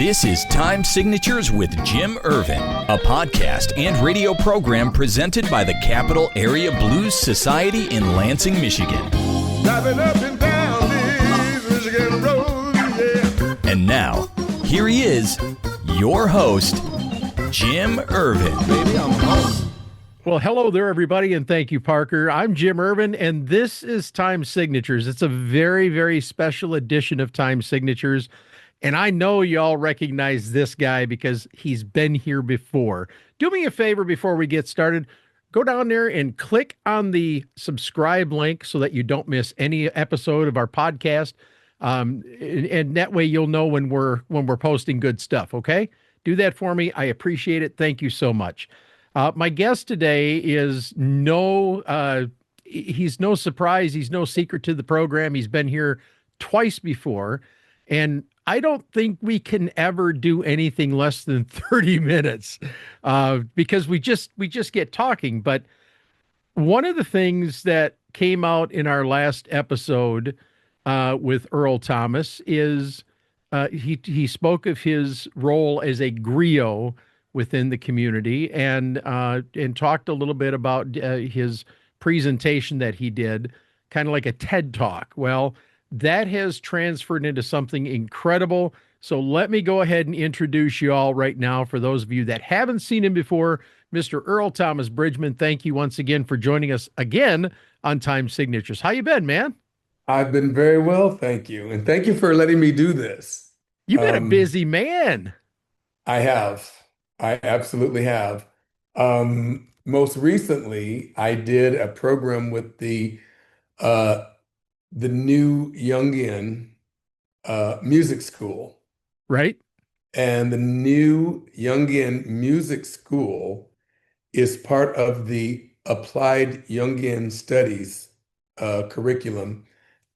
This is Time Signatures with Jim Ervin, a podcast and radio program presented by the Capital Area Blues Society in Lansing, Michigan. Driving up and down these Michigan roads, yeah. And now, here he is, your host, Jim Ervin. Baby, I'm home. Well, hello there, everybody, and thank you, Parker. I'm Jim Ervin, and this is Time Signatures. It's a very, very special edition of Time Signatures, and I know y'all recognize this guy because he's been here before. Do me a favor before we get started. Go down there and click on the subscribe link so that you don't miss any episode of our podcast, and that way you'll know when we're posting good stuff, okay? Do that for me. I appreciate it. Thank you so much. My guest today is he's no surprise. He's no secret to the program. He's been here twice before, and I don't think we can ever do anything less than 30 minutes because we just get talking. But one of the things that came out in our last episode with Earl Thomas is he spoke of his role as a griot within the community and talked a little bit about his presentation that he did, kind of like a TED Talk. Well, that has transferred into something incredible. So let me go ahead and introduce you all right now. For those of you that haven't seen him before, Mr. Earl Thomas Bridgeman, thank you once again for joining us again on Time Signatures. How you been, man? I've been very well, thank you. And thank you for letting me do this. You've been a busy man. I have. I absolutely have. Most recently, I did a program with the new Jungian music school. Right. And the new Jungian music school is part of the Applied Jungian Studies curriculum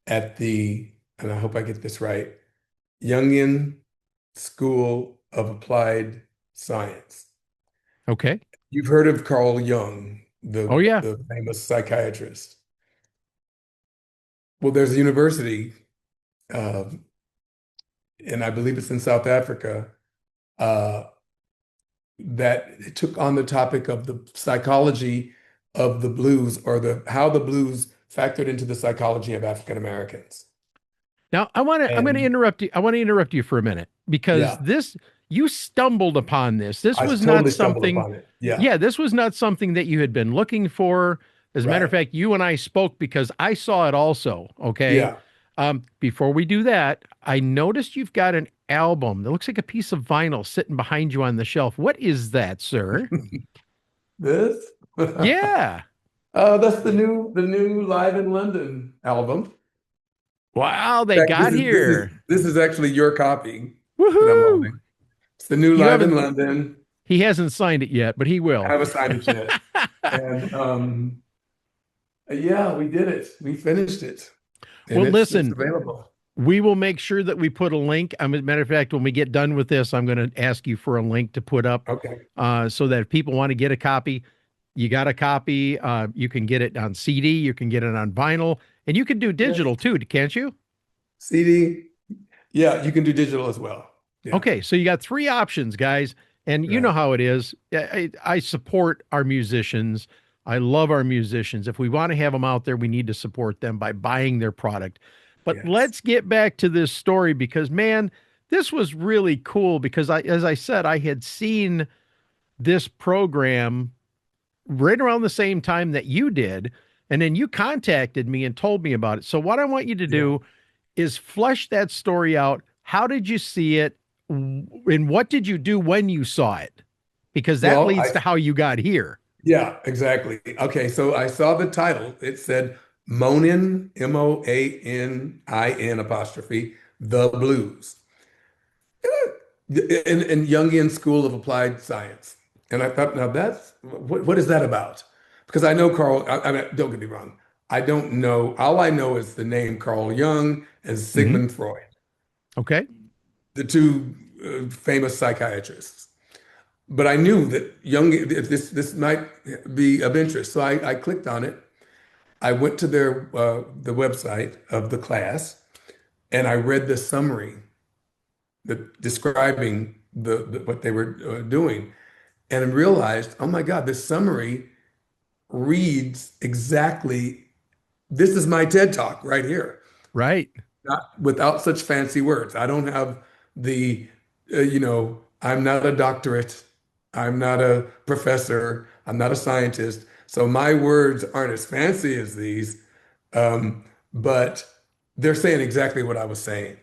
at the, and I hope I get this right, Jungian School of Applied Science. Okay. You've heard of Carl Jung, the famous psychiatrist. Well, there's a university, and I believe it's in South Africa, that took on the topic of the psychology of the blues, or how the blues factored into the psychology of African Americans. Now, I'm going to interrupt you. I want to interrupt you for a minute because you stumbled upon this. This was not something. This was not something that you had been looking for. As a matter of fact, you and I spoke because I saw it also. Okay. Yeah. Before we do that, I noticed you've got an album that looks like a piece of vinyl sitting behind you on the shelf. What is that, sir? This? Yeah. That's the new Live in London album. Wow, they got here. This is actually your copy. Woohoo! It's the new Live in London. He hasn't signed it yet, but he will. I haven't signed it yet. And we did it. We finished it. And well, listen, it's available. We will make sure that we put a link. As a matter of fact, when we get done with this, I'm going to ask you for a link to put up. Okay. So that if people want to get a copy, you got a copy. You can get it on CD. You can get it on vinyl. And you can do digital too, can't you? CD. Yeah, you can do digital as well. Yeah. Okay, so you got three options, guys. And you know how it is. I support our musicians. I love our musicians. If we want to have them out there, we need to support them by buying their product. But let's get back to this story because, man, this was really cool because, as I said, I had seen this program right around the same time that you did. And then you contacted me and told me about it. So what I want you to do is flesh that story out. How did you see it? And what did you do when you saw it? Because that leads to how you got here. Yeah, exactly. Okay, so I saw the title. It said Moanin, Moanin apostrophe, the Blues. In Jungian School of Applied Science. And I thought, now what is that about? Because I know Carl, I mean, don't get me wrong. I don't know. All I know is the name Carl Jung and Sigmund Freud. Okay. The two famous psychiatrists. But I knew that this might be of interest. So I clicked on it. I went to the website of the class and I read the summary describing what they were doing, and I realized, oh my God, this summary reads exactly. This is my TED Talk right here, Right. not without such fancy words. I don't have the, I'm not a doctorate, I'm not a professor, I'm not a scientist, so my words aren't as fancy as these, but they're saying exactly what I was saying,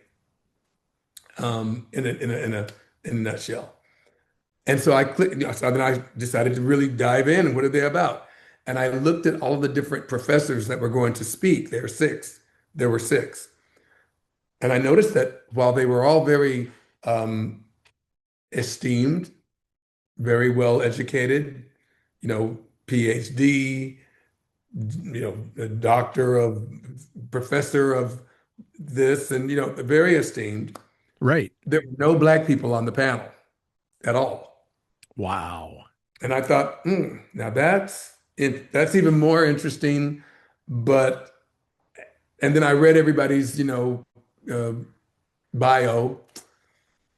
in a nutshell. And so I clicked, so then I decided to really dive in. And what are they about? And I looked at all of the different professors that were going to speak. There were six. And I noticed that while they were all very esteemed, very well educated, PhD, a doctor of professor of this, and very esteemed. Right. There were no Black people on the panel at all. Wow. And I thought, now that's even more interesting. And then I read everybody's, bio,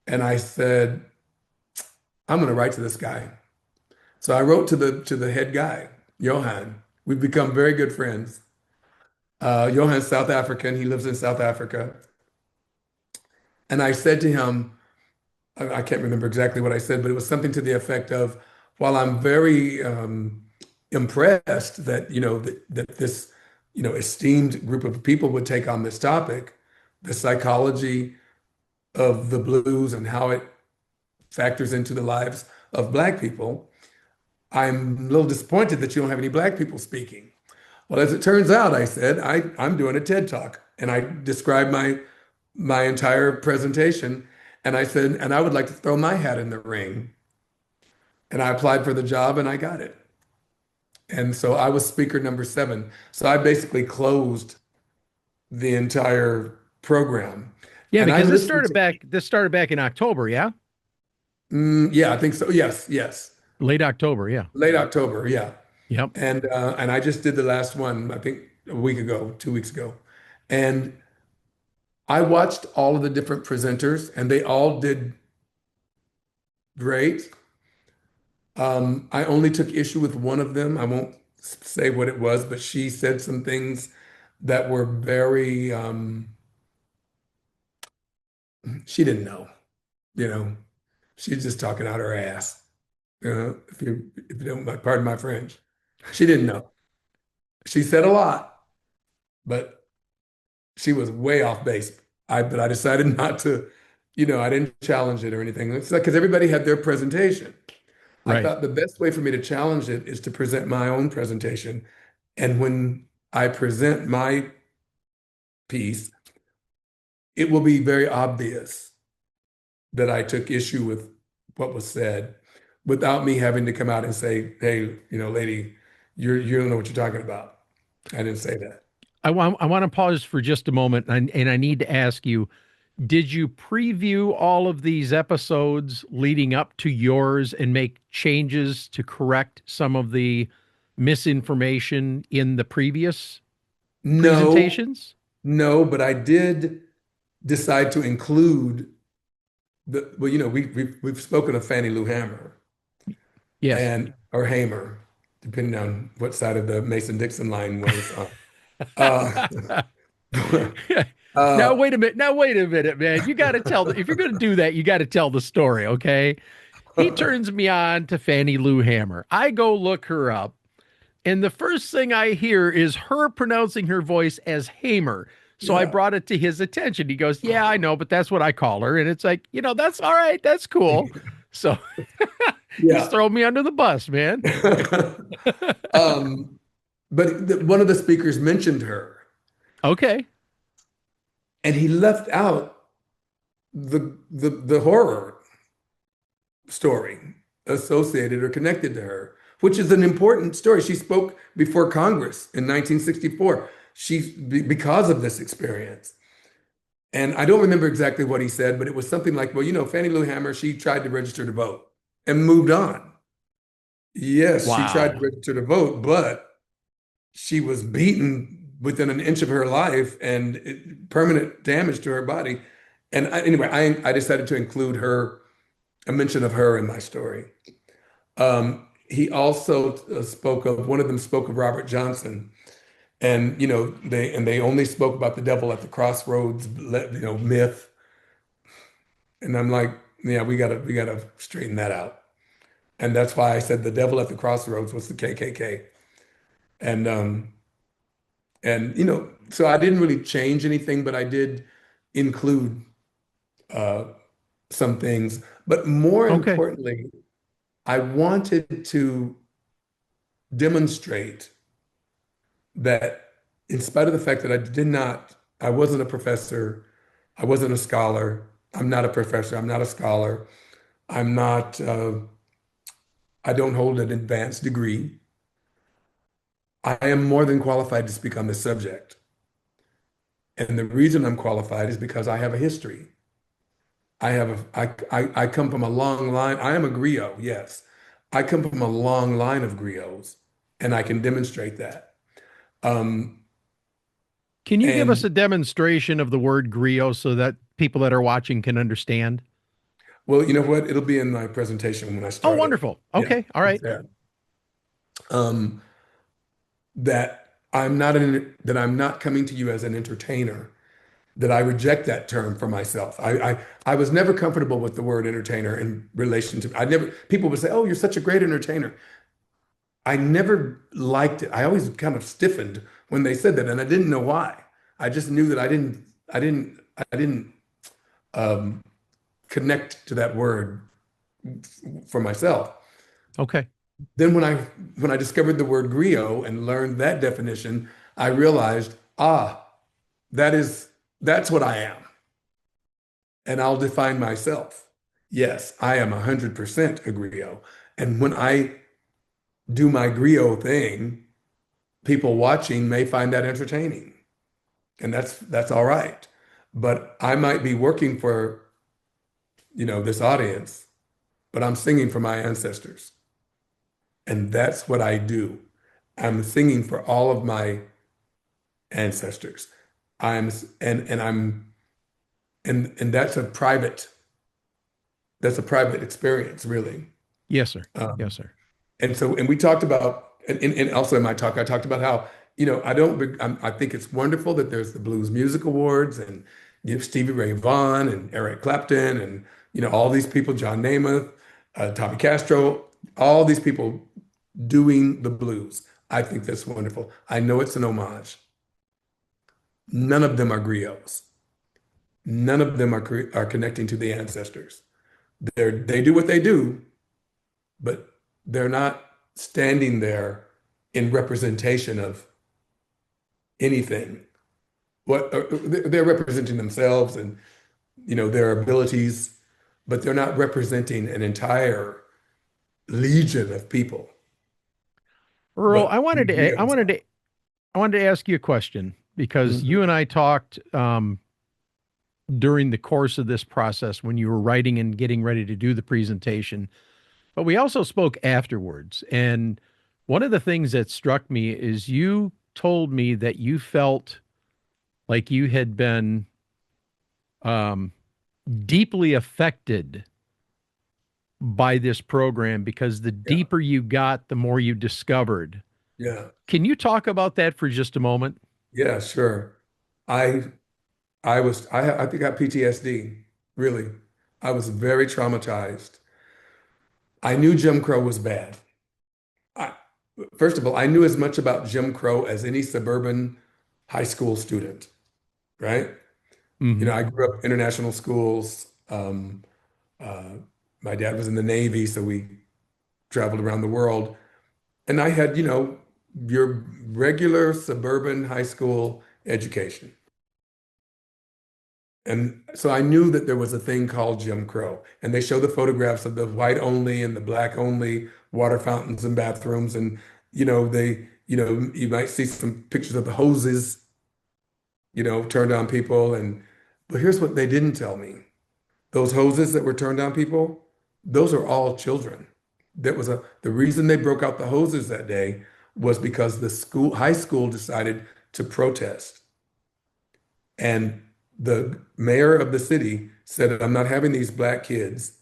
and I said, I'm going to write to this guy. So I wrote to the head guy, Johan. We've become very good friends. Johan's South African. He lives in South Africa. And I said to him, I can't remember exactly what I said, but it was something to the effect of, while I'm very impressed that, that this, esteemed group of people would take on this topic, the psychology of the blues and how it factors into the lives of Black people, I'm a little disappointed that you don't have any Black people speaking. Well, as it turns out, I said, I'm doing a TED Talk, and I described my entire presentation. And I said, and I would like to throw my hat in the ring. And I applied for the job and I got it. And so I was speaker number 7. So I basically closed the entire program. Yeah, And I because listened this started back in October, yeah? yeah, I think so. Yes. Late October, yeah. Late October, yeah. Yep. And I just did the last one, I think a week ago, 2 weeks ago. And I watched all of the different presenters and they all did great. I only took issue with one of them. I won't say what it was, but she said some things that were very, she didn't know, she's just talking out her ass. If you don't, pardon my French, she didn't know. She said a lot, but she was way off base. But I decided not to, I didn't challenge it or anything. It's like, because everybody had their presentation. I Right. thought the best way for me to challenge it is to present my own presentation. And when I present my piece, it will be very obvious that I took issue with what was said without me having to come out and say, hey, lady, you don't know what you're talking about. I didn't say that. I want to pause for just a moment, and I need to ask you, did you preview all of these episodes leading up to yours and make changes to correct some of the misinformation in the previous presentations? No, but I did decide to include we've spoken of Fannie Lou Hamer. Yes. Or Hamer, depending on what side of the Mason-Dixon line was on. Uh, Now wait a minute, man. You got to tell if you're going to do that, you got to tell the story, okay? He turns me on to Fannie Lou Hamer. I go look her up, and the first thing I hear is her pronouncing her voice as Hamer. So I Yeah. brought it to his attention. He goes, "Yeah, I know, but that's what I call her." And it's like, that's all right. That's cool. So Yeah. he's throwing me under the bus, man. But one of the speakers mentioned her, Okay. and he left out the horror story associated or connected to her, which is an important story. She spoke before Congress in 1964. Because of this experience. And I don't remember exactly what he said, but it was something like, well, Fannie Lou Hamer, she tried to register to vote and moved on. Yes, Wow. she tried to register to vote, but she was beaten within an inch of her life and permanent damage to her body. And anyway, I decided to include a mention of her in my story. He also one of them spoke of Robert Johnson, and they only spoke about the devil at the crossroads, myth. And I'm like, yeah, we gotta straighten that out. And that's why I said the devil at the crossroads was the KKK. And so I didn't really change anything, but I did include uh, some things. But more Okay. importantly, I wanted to demonstrate that in spite of the fact that I wasn't a professor, I wasn't a scholar, I'm not a professor, I'm not a scholar, I'm not, I don't hold an advanced degree. I am more than qualified to speak on this subject. And the reason I'm qualified is because I have a history. I come from a long line. I am a griot, yes. I come from a long line of griots, and I can demonstrate that. Um, Can you give us and a demonstration of the word griot so that people that are watching can understand? well, you know what? It'll be in my presentation when I Oh, start it. wonderful. Yeah, Okay. All it's right. there. Um, that I'm not coming to you as an entertainer, that I reject that term for myself. I was never comfortable with the word entertainer in relation to people would say, "Oh, you're such a great entertainer." I never liked it. I always kind of stiffened when they said that, and I didn't know why. I just knew that I didn't um, connect to that word for myself. Okay. Then when I discovered the word griot and learned that definition, I realized, that's what I am, and I'll define myself. Yes, I am 100% a griot, and when I do my griot thing, people watching may find that entertaining, and that's all right. But I might be working for, this audience, but I'm singing for my ancestors. And that's what I do. I'm singing for all of my ancestors. I'm and I'm and that's a private experience, really. Yes, sir. Yes, Um, sir. and we talked about, and also in my talk, I talked about how, I think it's wonderful that there's the Blues Music Awards, and Stevie Ray Vaughan and Eric Clapton, and all these people, John Namath, Tommy Castro, all these people doing the blues. I think that's wonderful. I know it's an homage. None of them are griots. None of them are connecting to the ancestors. They do what they do, but they're not standing there in representation of anything. They're representing themselves and their abilities, but they're not representing an entire legion of people. Earl, But griots are. I wanted to ask you a question because Mhm. you and I talked during the course of this process when you were writing and getting ready to do the presentation, but we also spoke afterwards. And one of the things that struck me is you told me that you felt like you had been um, deeply affected by this program because the Yeah, deeper you got, the more you discovered. yeah, Can you talk about that for just a moment? yeah, sure. I I think I got PTSD, really. I was very traumatized. I knew Jim Crow was bad. I, First of all, I knew as much about Jim Crow as any suburban high school student, right? Hmm. I grew up international schools. Uh, my dad was in the Navy, so we traveled around the world. And I had, your regular suburban high school education. And so I knew that there was a thing called Jim Crow. And they show the photographs of the white only and the black only water fountains and bathrooms. And, you might see some pictures of the hoses, turned on people. But here's what they didn't tell me. Those hoses that were turned on people, those are all children. The reason they broke out the hoses that day was because high school decided to protest. And the mayor of the city said, I'm not having these black kids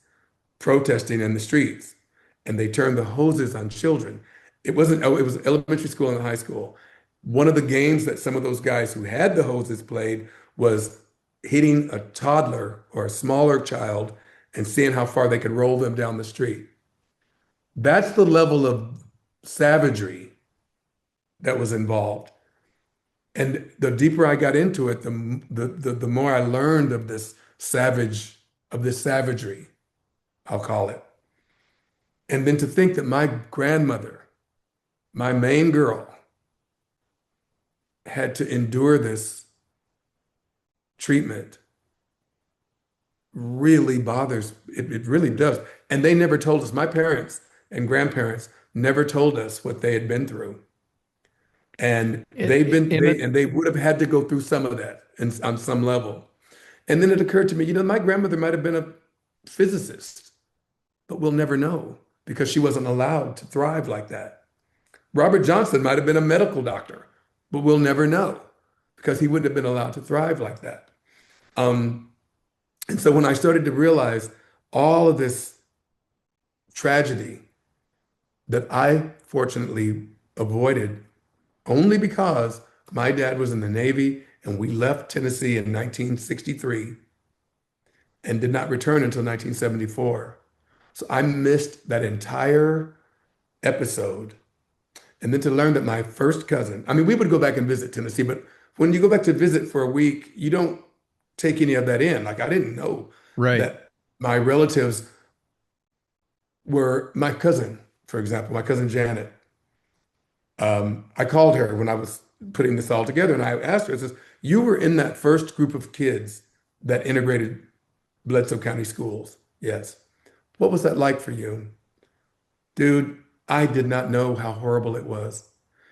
protesting in the streets. And they turned the hoses on children. It wasn't, oh, it was elementary school and high school. One of the games that some of those guys who had the hoses played was hitting a toddler or a smaller child and seeing how far they could roll them down the street. That's the level of savagery that was involved. And the deeper I got into it, the more I learned of this savagery, I'll call it. And then to think that my grandmother, my main girl, had to endure this treatment really bothers, it really does. And they never told us, my parents and grandparents never told us what they had been through. And they would have had to go through some of that and on some level. And then it occurred to me, my grandmother might have been a physicist, but we'll never know because she wasn't allowed to thrive like that. Robert Johnson might have been a medical doctor, but we'll never know because he wouldn't have been allowed to thrive like that. And so when I started to realize all of this tragedy that I fortunately avoided only because my dad was in the Navy and we left Tennessee in 1963 and did not return until 1974. So I missed that entire episode. And then to learn that my first cousin, I mean, we would go back and visit Tennessee, but when you go back to visit for a week, you don't take any of that in. Like I didn't know that my relatives were my cousin, for example, my cousin Janet. I called her when I was putting this all together and I asked her, I says, you were in that first group of kids that integrated Bledsoe County schools. Yes. What was that like for you? Dude, I did not know how horrible it was.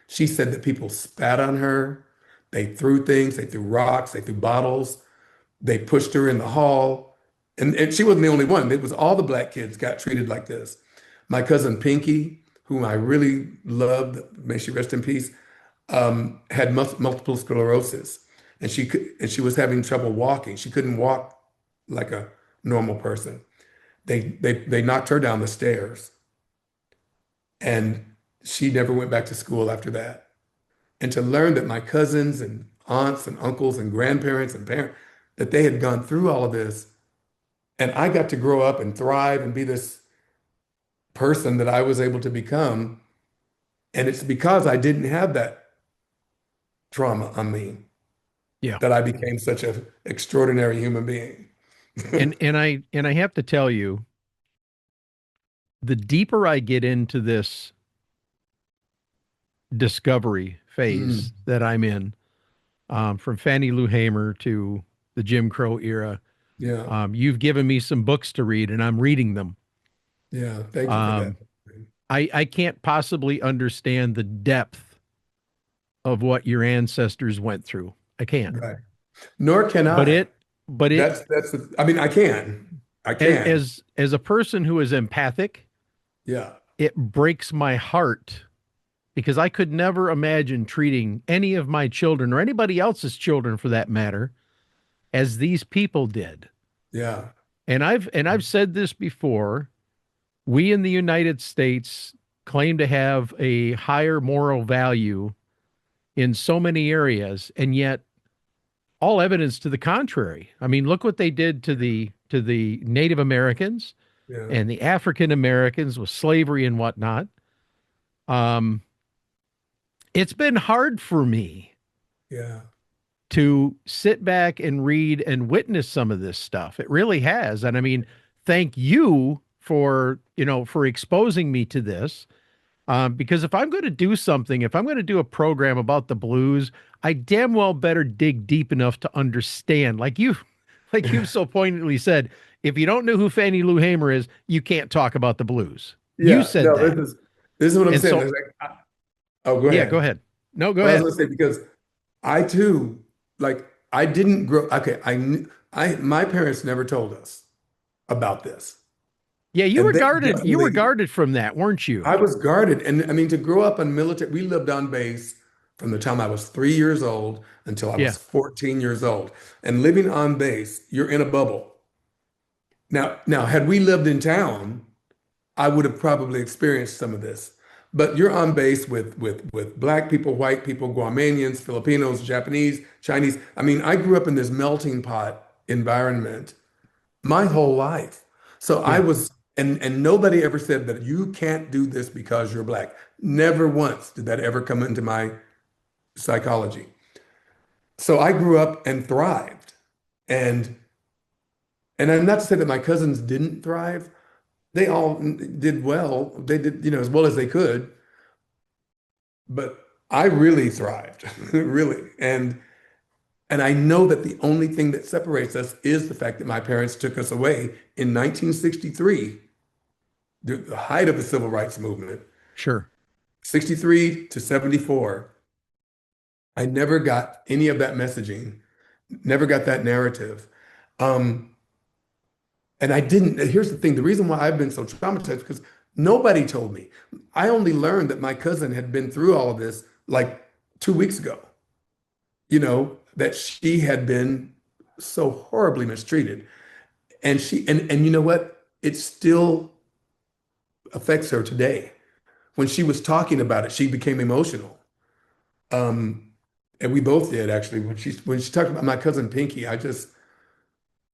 She said that people spat on her. They threw things, they threw rocks, they threw bottles. They pushed her in the hall. And she wasn't the only one. It was all the black kids got treated like this. My cousin Pinky, whom I really loved, may she rest in peace, had multiple sclerosis. And she was having trouble walking. She couldn't walk like a normal person. They knocked her down the stairs. And she never went back to school after that. And to learn that my cousins and aunts and uncles and grandparents and parents, that they had gone through all of this. And I got to grow up and thrive and be this person that I was able to become. And it's because I didn't have that trauma on me that I became such an extraordinary human being. and I have to tell you, the deeper I get into this discovery phase that I'm in, from Fannie Lou Hamer to the Jim Crow era, you've given me some books to read and I'm reading them. Yeah, thank you for that. I can't possibly understand the depth of what your ancestors went through. I can't. Right. Nor can I. I mean, I can. As a person who is empathic, it breaks my heart because I could never imagine treating any of my children or anybody else's children for that matter as these people did. Yeah. And I've said this before. We in the United States claim to have a higher moral value in so many areas, and yet all evidence to the contrary. I mean, look what they did to the Native Americans and the African Americans with slavery and whatnot. It's been hard for me to sit back and read and witness some of this stuff. It really has. And I mean, thank you for exposing me to this. Because if I'm going to do something, if I'm going to do a program about the blues, I damn well better dig deep enough to understand. Like you've so poignantly said, if you don't know who Fannie Lou Hamer is, you can't talk about the blues. You said that. This is what I'm saying. Go ahead. Yeah, go ahead. No, go ahead. I was going to say, because I too, I didn't grow. Okay, my parents never told us about this. Yeah, you were guarded. You were guarded from that, weren't you? I was guarded, and I mean, to grow up on military, we lived on base from the time I was 3 years old until I Yeah. was 14 years old. And living on base, you're in a bubble. Now, had we lived in town, I would have probably experienced some of this. But you're on base with black people, white people, Guamanians, Filipinos, Japanese, Chinese. I mean, I grew up in this melting pot environment my whole life. So I Yeah. was, and nobody ever said that you can't do this because you're black. Never once did that ever come into my psychology. So I grew up and thrived. And and I'm not to say that my cousins didn't thrive. They all did well. They did, as well as they could, but I really thrived, really. And I know that the only thing that separates us is the fact that my parents took us away in 1963, the height of the civil rights movement, Sure. 63 to 74. I never got any of that messaging, never got that narrative. Um, and I didn't, here's the thing, the reason why I've been so traumatized because nobody told me. I only learned that my cousin had been through all of this like 2 weeks ago, that she had been so horribly mistreated. And you know what? It still affects her today. When she was talking about it, she became emotional. Um, and we both did actually. When she talked about my cousin Pinky,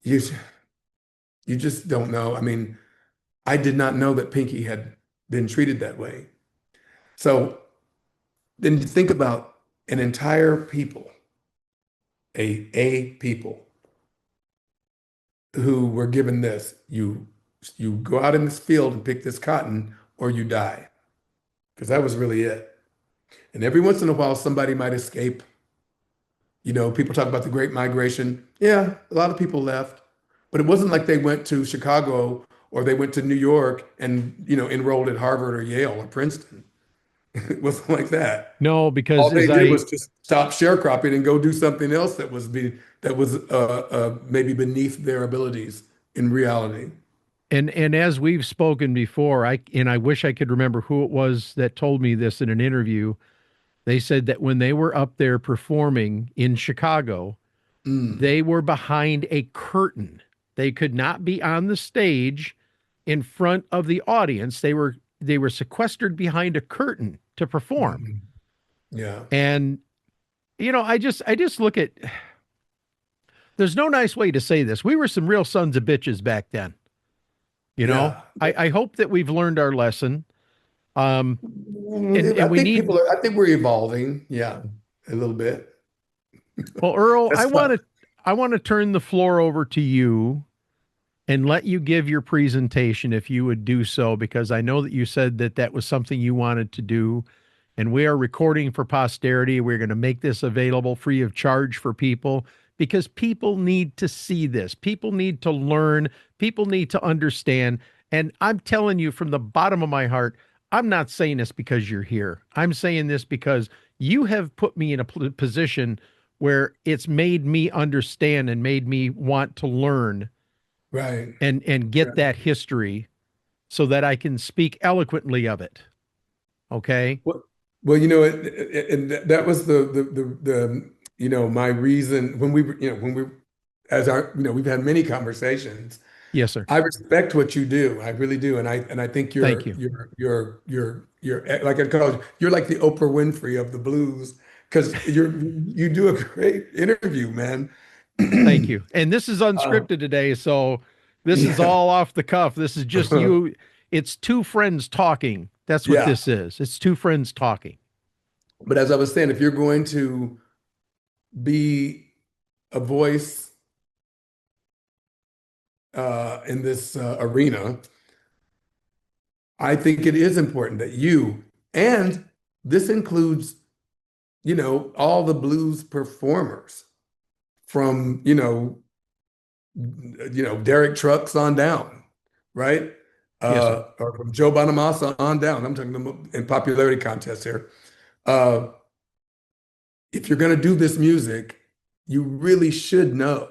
you you just don't know. I mean, I did not know that Pinky had been treated that way. So then you think about an entire people, a people who were given this. You go out in this field and pick this cotton or you die. Because that was really it. And every once in a while, somebody might escape. People talk about the Great Migration. Yeah, a lot of people left, but it wasn't like they went to Chicago or they went to New York and, enrolled at Harvard or Yale or Princeton. It wasn't like that. No, All because they did was just stop sharecropping and go do something else that was maybe beneath their abilities in reality. and as we've spoken before, I wish I could remember who it was that told me this in an interview. They said that when they were up there performing in Chicago, Mm, they were behind a curtain. They could not be on the stage in front of the audience. They were sequestered behind a curtain to perform. mm, yeah, And I just look at, there's no nice way to say this. We were some real sons of bitches back then. You know, yeah. I hope that we've learned our lesson. Um, and I we think need, I think we're evolving. Yeah, a little bit. well, Earl, I That's want tough. to, I want to turn the floor over to you and let you give your presentation if you would do so, because I know that you said that that was something you wanted to do. And we are recording for posterity. We're going to make this available free of charge for people because people need to see this. People need to learn. People need to understand. And I'm telling you from the bottom of my heart, I'm not saying this because you're here. I'm saying this because you have put me in a position where it's made me understand and made me want to learn Right. and get Right. that history so that I can speak eloquently of it. Okay? Well, and that was my reason we've had many conversations. Yes, sir. I respect what you do. I really do. And I think Thank you're you. like I call you, you're like the Oprah Winfrey of the blues because you do a great interview, man. Thank you. And this is Uh, unscripted today, so this is yeah. all off the cuff. This is just you. It's two friends talking. That's what Yeah. this is. It's two friends talking. But as I was saying, if you're going to be a voice in this arena, I think it is important that and this includes, all the blues performers from, Derek Trucks on down, right? Yes, sir. Or from Joe Bonamassa on down. I'm talking about in popularity contests here. Uh, if you're going to do this music, you really should know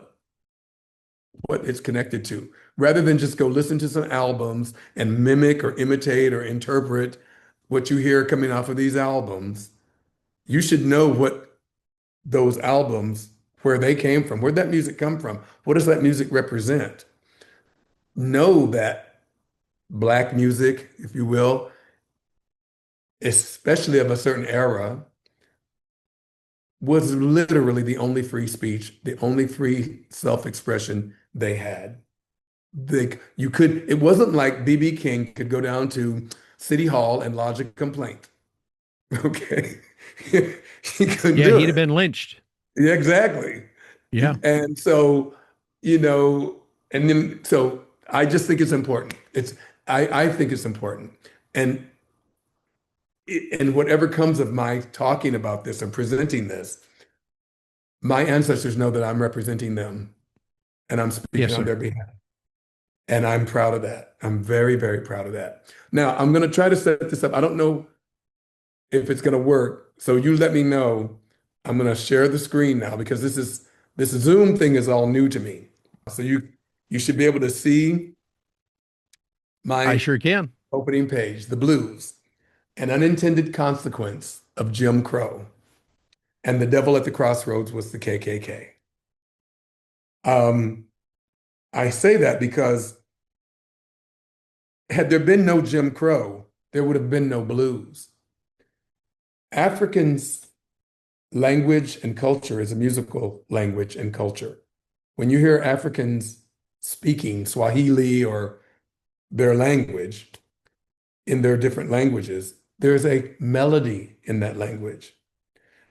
what it's connected to, rather than just go listen to some albums and mimic or imitate or interpret what you hear coming off of these albums. you should know what those albums, where they came from, where'd that music come from? What does that music represent? Know that Black music, if you will, especially of a certain era, was literally the only free speech, the only free self-expression they had. It wasn't like B.B. King could go down to City Hall and lodge a complaint. Okay. He couldn't Yeah, do he'd have it. been lynched. Yeah, exactly. Yeah. And so, you know, and then so I just think it's important. I think it's important. And and whatever comes of my talking about this and presenting this, my ancestors know that I'm representing them and I'm Yes, speaking on sir. their behalf. And I'm proud of that. I'm very, very proud of that. Now, I'm going to try to set this up. I don't know if it's going to work. So you let me know. I'm going to share the screen now because this Zoom thing is all new to me. So you should be able to see I my sure can. opening page, The Blues, an unintended consequence of Jim Crow. And the devil at the crossroads was the KKK. Um, I say that because had there been no Jim Crow, there would have been no blues. Africans' language and culture is a musical language and culture. When you hear Africans speaking Swahili or their language in their different languages, there's a melody in that language.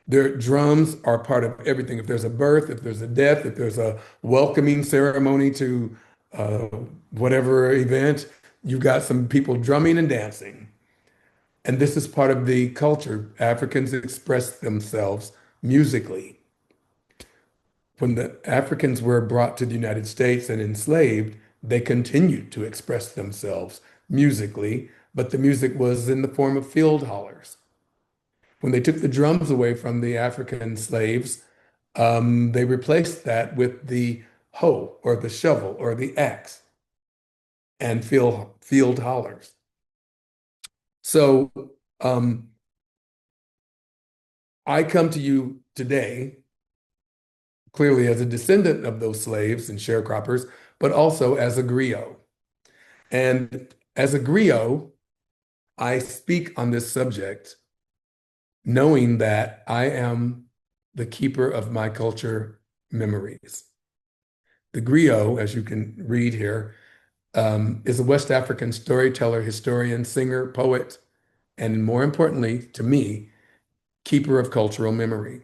Their drums are part of everything. If there's a birth, if there's a death, if there's a welcoming ceremony to uh, whatever event, you've got some people drumming and dancing. And this is part of the culture. Africans express themselves musically. When the Africans were brought to the United States and enslaved, they continued to express themselves musically, but the music was in the form of field hollers. When they took the drums away from the African slaves, they replaced that with the hoe or the shovel or the axe and field hollers. So um, I come to you today clearly as a descendant of those slaves and sharecroppers, but also as a griot. And as a griot, I speak on this subject knowing that I am the keeper of my culture memories. The griot, as you can read here, is a West African storyteller, historian, singer, poet, and more importantly, to me, keeper of cultural memory.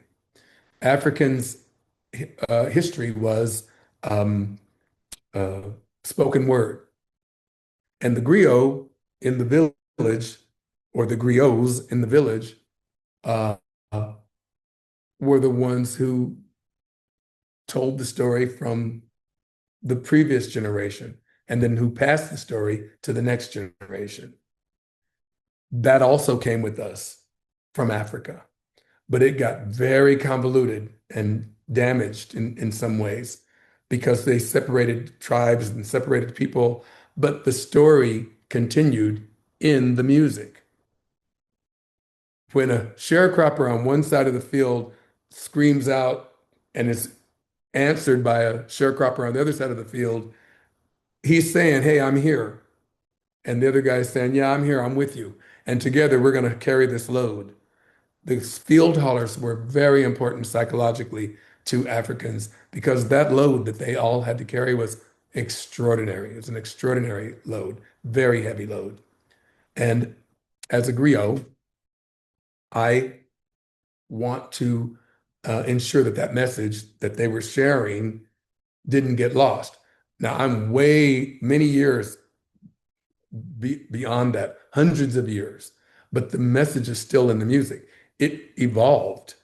Africans' history was um, uh, spoken word. And the griot in the village, or the griots in the village, uh, uh, were the ones who told the story from the previous generation and then who passed the story to the next generation. That also came with us from Africa, but it got very convoluted and damaged in some ways because they separated tribes and separated people, but the story continued in the music. When a sharecropper on one side of the field screams out and is answered by a sharecropper on the other side of the field, he's saying, "Hey, I'm here." And the other guy's saying, "Yeah, I'm here, I'm with you. And together we're going to carry this load." The field hollers were very important psychologically to Africans because that load that they all had to carry was extraordinary. It was an extraordinary load, very heavy load. And as a griot, I want to ensure that that message that they were sharing didn't get lost. Now, I'm way many years beyond that, hundreds of years, but the message is still in the music. It evolved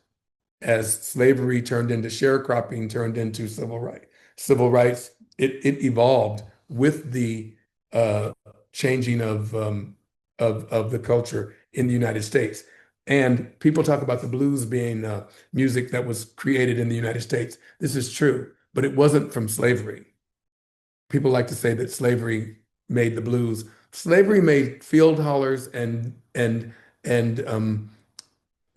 as slavery turned into sharecropping, turned into civil rights. Civil rights, it evolved with the changing of the culture in the United States. And people talk about the blues being music that was created in the United States. This is true, but it wasn't from slavery. People like to say that slavery made the blues. Slavery made field hollers and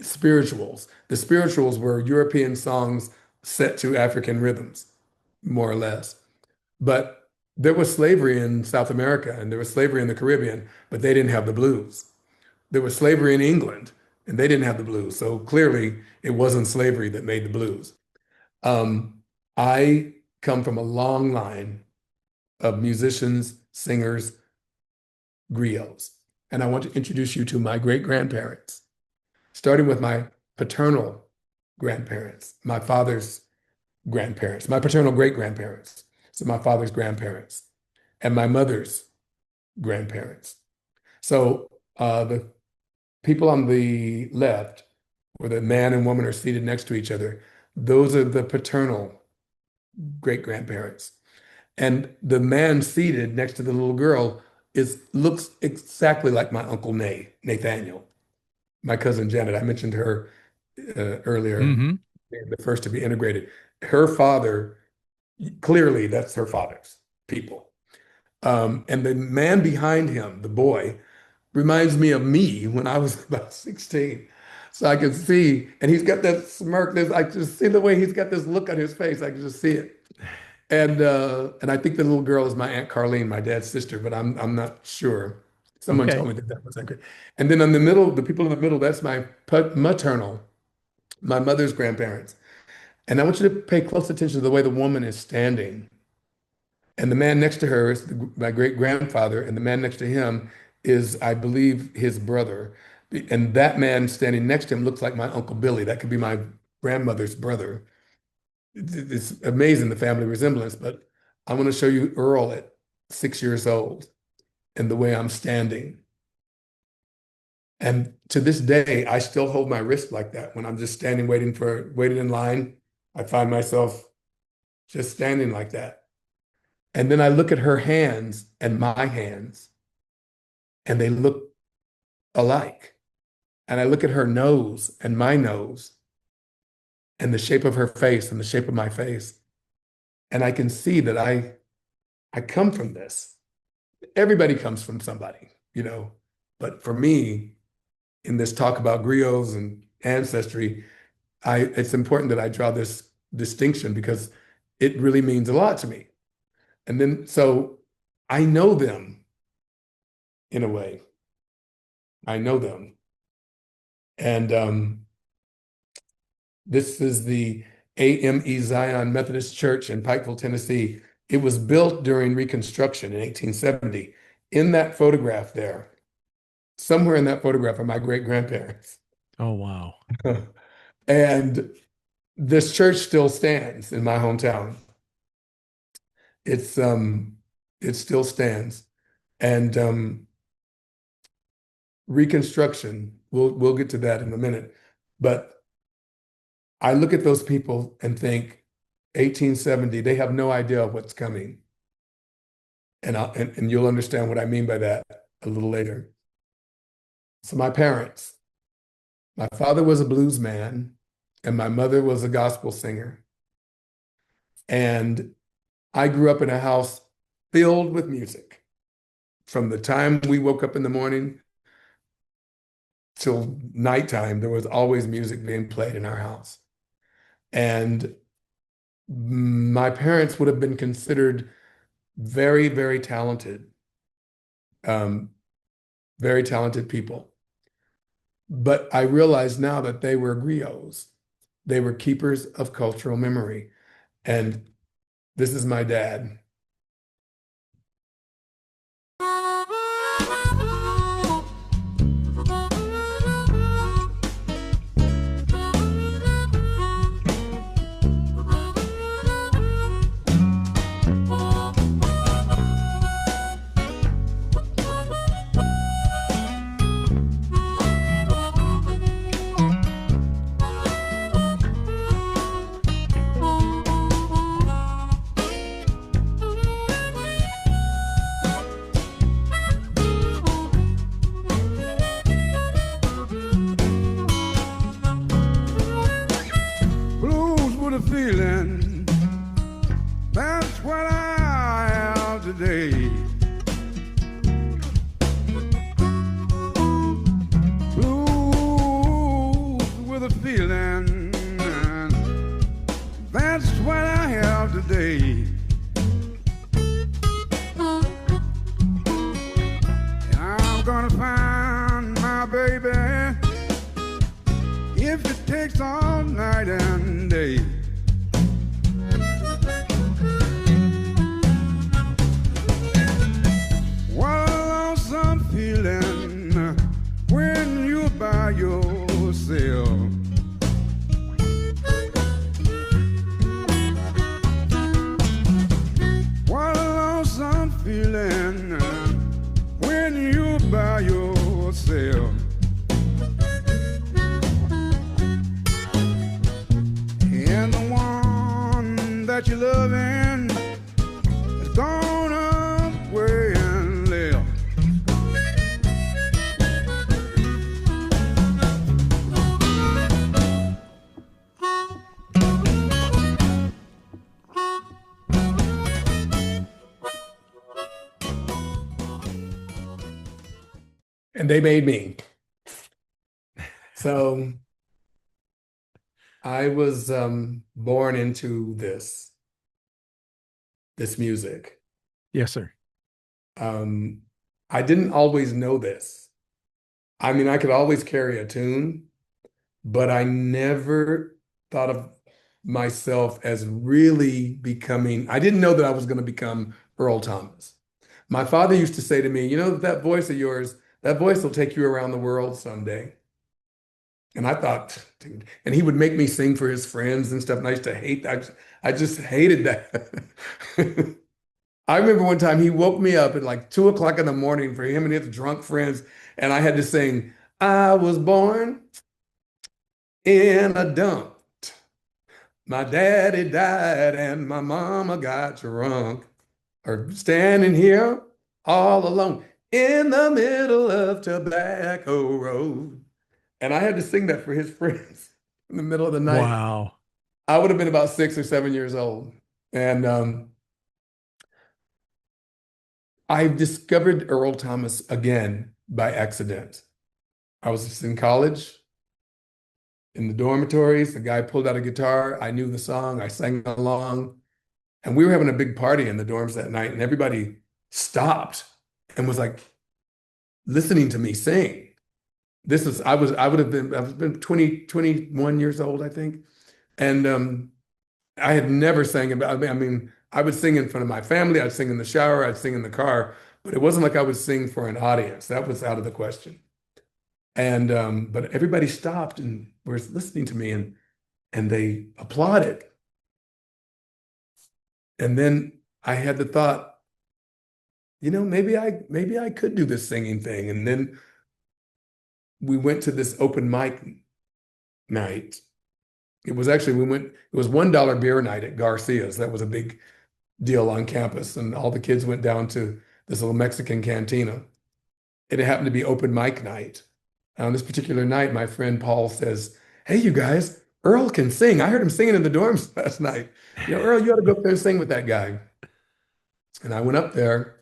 spirituals. The spirituals were European songs set to African rhythms, more or less. But there was slavery in South America and there was slavery in the Caribbean, but they didn't have the blues. There was slavery in England and they didn't have the blues. So clearly it wasn't slavery that made the blues. I come from a long line of musicians, singers, griots. And I want to introduce you to my great-grandparents, starting with my paternal grandparents, my father's grandparents, my paternal great-grandparents, so my father's grandparents, and my mother's grandparents. So the people on the left, where the man and woman are seated next to each other, those are the paternal great-grandparents. And the man seated next to the little girl looks exactly like my Uncle Nathaniel, my cousin Janet. I mentioned her earlier, the first to be integrated. Her father, clearly that's her father's people. And the man behind him, the boy, reminds me of me when I was about 16. So I can see, and he's got that smirk. I just see the way he's got this look on his face. I can just see it. And I think the little girl is my Aunt Carlene, my dad's sister, but I'm not sure. Someone told me that was accurate. And then in the middle, the people in the middle, that's my maternal, my mother's grandparents. And I want you to pay close attention to the way the woman is standing. And the man next to her is my great grandfather, and the man next to him is, I believe, his brother. And that man standing next to him looks like my Uncle Billy. That could be my grandmother's brother. It's amazing, the family resemblance, but I want to show you Earl at 6 years old and the way I'm standing. And to this day, I still hold my wrist like that when I'm just standing, waiting in line. I find myself just standing like that. And then I look at her hands and my hands, and they look alike. And I look at her nose and my nose, and the shape of her face and the shape of my face. And I can see that I come from this. Everybody comes from somebody, but for me, in this talk about griots and ancestry, it's important that I draw this distinction because it really means a lot to me. And then, so I know them in a way. I know them. And this is the AME Zion Methodist Church in Pikeville, Tennessee. It was built during Reconstruction in 1870. In that photograph there, somewhere in that photograph are my great-grandparents. Oh, wow. And this church still stands in my hometown. It still stands. And Reconstruction, we'll get to that in a minute. But I look at those people and think 1870, they have no idea what's coming. And you'll understand what I mean by that a little later. So my parents, my father was a blues man and my mother was a gospel singer. And I grew up in a house filled with music. From the time we woke up in the morning till nighttime, there was always music being played in our house. And my parents would have been considered very, very talented people. But I realize now that they were griots. They were keepers of cultural memory. And this is my dad. feeling. That's what I have today. Blues headaches all night and day. What a lonesome feeling when you're by yourself. What a lonesome feeling when you're by yourself. And the one that you're loving has gone away and left. And they made me. So I was born into this music. Yes, sir. I didn't always know this. I mean, I could always carry a tune, but I never thought of myself as really becoming, I didn't know that I was going to become Earl Thomas. My father used to say to me, you know, that voice of yours, that voice will take you around the world someday. And I thought, dude, and he would make me sing for his friends and stuff. And I used to hate that. I just hated that. I remember one time he woke me up at like 2 o'clock in the morning for him and his drunk friends. And I had to sing, I was born in a dump. My daddy died and my mama got drunk. Or standing here all alone in the middle of Tobacco Road. And I had to sing that for his friends in the middle of the night. Wow. I would have been about 6 or 7 years old. And I discovered Earl Thomas again by accident. I was just in college, in the dormitories. The guy pulled out a guitar. I knew the song. I sang along. And we were having a big party in the dorms that night. And everybody stopped and was like listening to me sing. I would have been 20, 21 years old, I think. And I had never sang about, I mean, I would sing in front of my family, I'd sing in the shower, I'd sing in the car, but it wasn't like I would sing for an audience. That was out of the question. And but everybody stopped and were listening to me and they applauded. And then I had the thought, you know, maybe I could do this singing thing. And then we went to this open mic night. It was actually, it was $1 beer night at Garcia's. That was a big deal on campus. And all the kids went down to this little Mexican cantina. It happened to be open mic night. And on this particular night, my friend Paul says, hey, you guys, Earl can sing. I heard him singing in the dorms last night. You know, Earl, you ought to go up there and sing with that guy. And I went up there.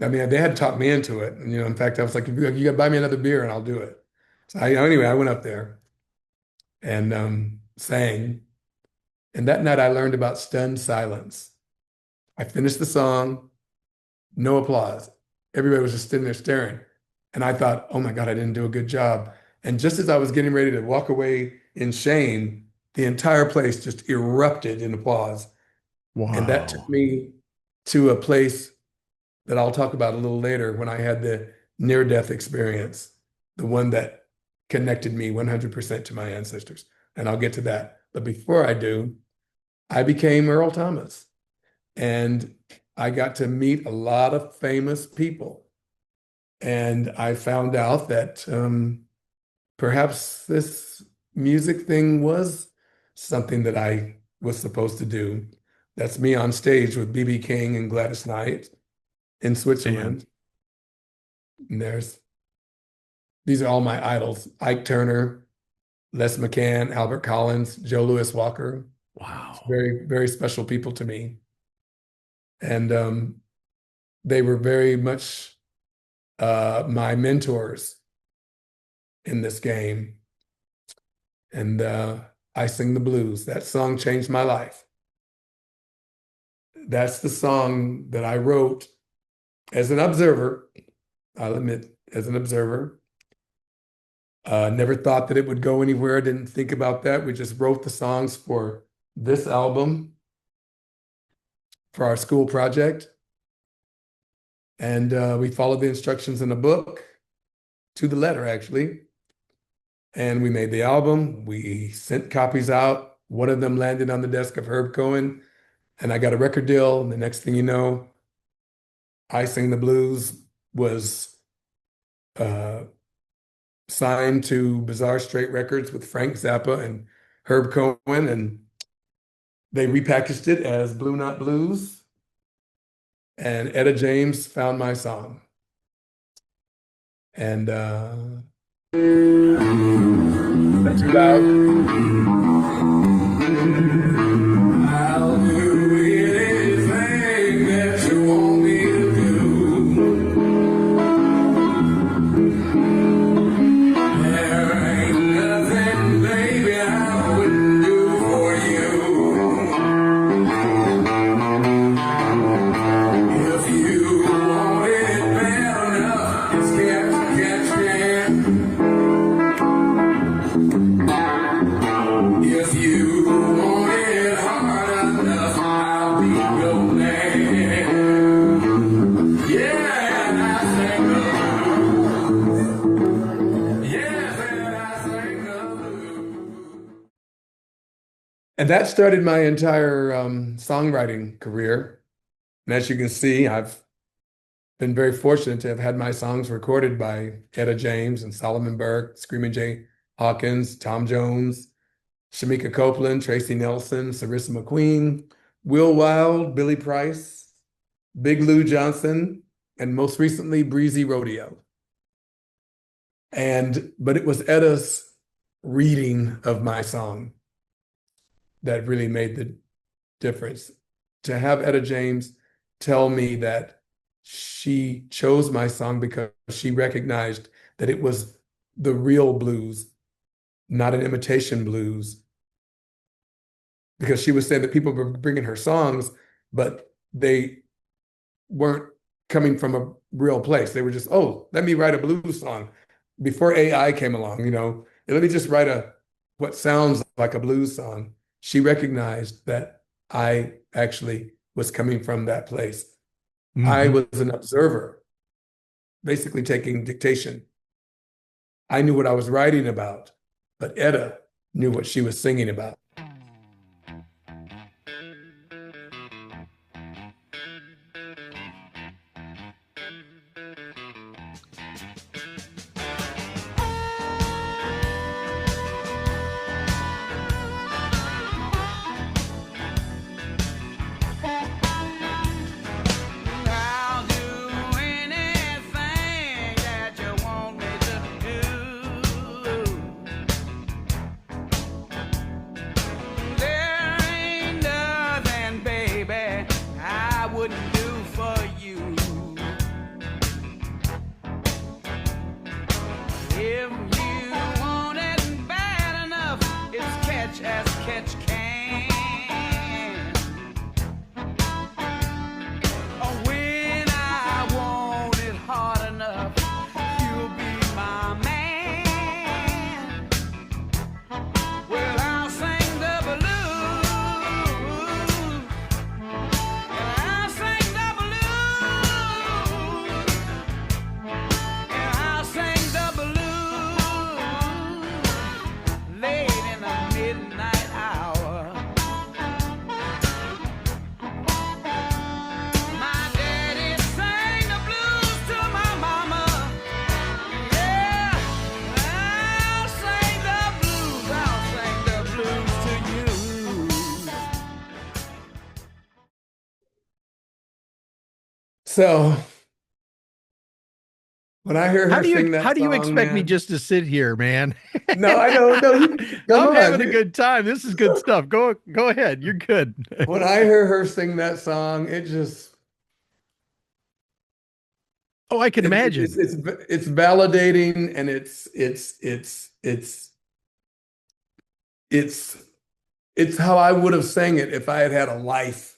I mean, they had to talk me into it. And, you know, in fact, I was like, you got to buy me another beer and I'll do it. So anyway, I went up there and sang. And that night I learned about stunned silence. I finished the song, no applause. Everybody was just sitting there staring. And I thought, oh my God, I didn't do a good job. And just as I was getting ready to walk away in shame, the entire place just erupted in applause. Wow. And that took me to a place that I'll talk about a little later when I had the near-death experience, the one that connected me 100% to my ancestors. And I'll get to that. But before I do, I became Earl Thomas. And I got to meet a lot of famous people. And I found out that perhaps this music thing was something that I was supposed to do. That's me on stage with B.B. King and Gladys Knight in Switzerland. And these are all my idols: Ike Turner, Les McCann, Albert Collins, Joe Louis Walker. Wow. Very, very special people to me. And they were very much my mentors in this game. And I sing the blues. That song changed my life. That's the song that I wrote as an observer. I'll admit, as an observer. Never thought that it would go anywhere. Didn't think about that. We just wrote the songs for this album for our school project. And we followed the instructions in the book to the letter, actually. And we made the album. We sent copies out. One of them landed on the desk of Herb Cohen, and I got a record deal. And the next thing you know, I Sing the Blues was signed to Bizarre Straight Records with Frank Zappa and Herb Cohen, and they repackaged it as Blue Not Blues. And Etta James found my song. And that's about I'll do anything that you want me to do. There ain't nothing, baby, I wouldn't do for you. If you want it bad enough, it's catch can. If you want it hard enough, I'll be your man. Yeah, and I sing the blues. Yes, and I sing the blues. And that started my entire songwriting career. And as you can see, I've been very fortunate to have had my songs recorded by Etta James and Solomon Burke, Screaming Jay Hawkins, Tom Jones, Shamika Copeland, Tracy Nelson, Sarissa McQueen, Will Wild, Billy Price, Big Lou Johnson, and most recently, Breezy Rodeo. But it was Etta's reading of my song that really made the difference. To have Etta James tell me that she chose my song because she recognized that it was the real blues, not an imitation blues. Because she was saying that people were bringing her songs, but they weren't coming from a real place. They were just, oh, let me write a blues song. Before AI came along, let me just write what sounds like a blues song. She recognized that I actually was coming from that place. Mm-hmm. I was an observer, basically taking dictation. I knew what I was writing about, but Etta knew what she was singing about. So when I hear her sing that how do you song, expect me just to sit here, man? No, I don't know. I'm having a good time. This is good stuff. Go ahead. You're good. When I hear her sing that song, it just I can imagine. It's validating, and it's how I would have sang it if I had had a life.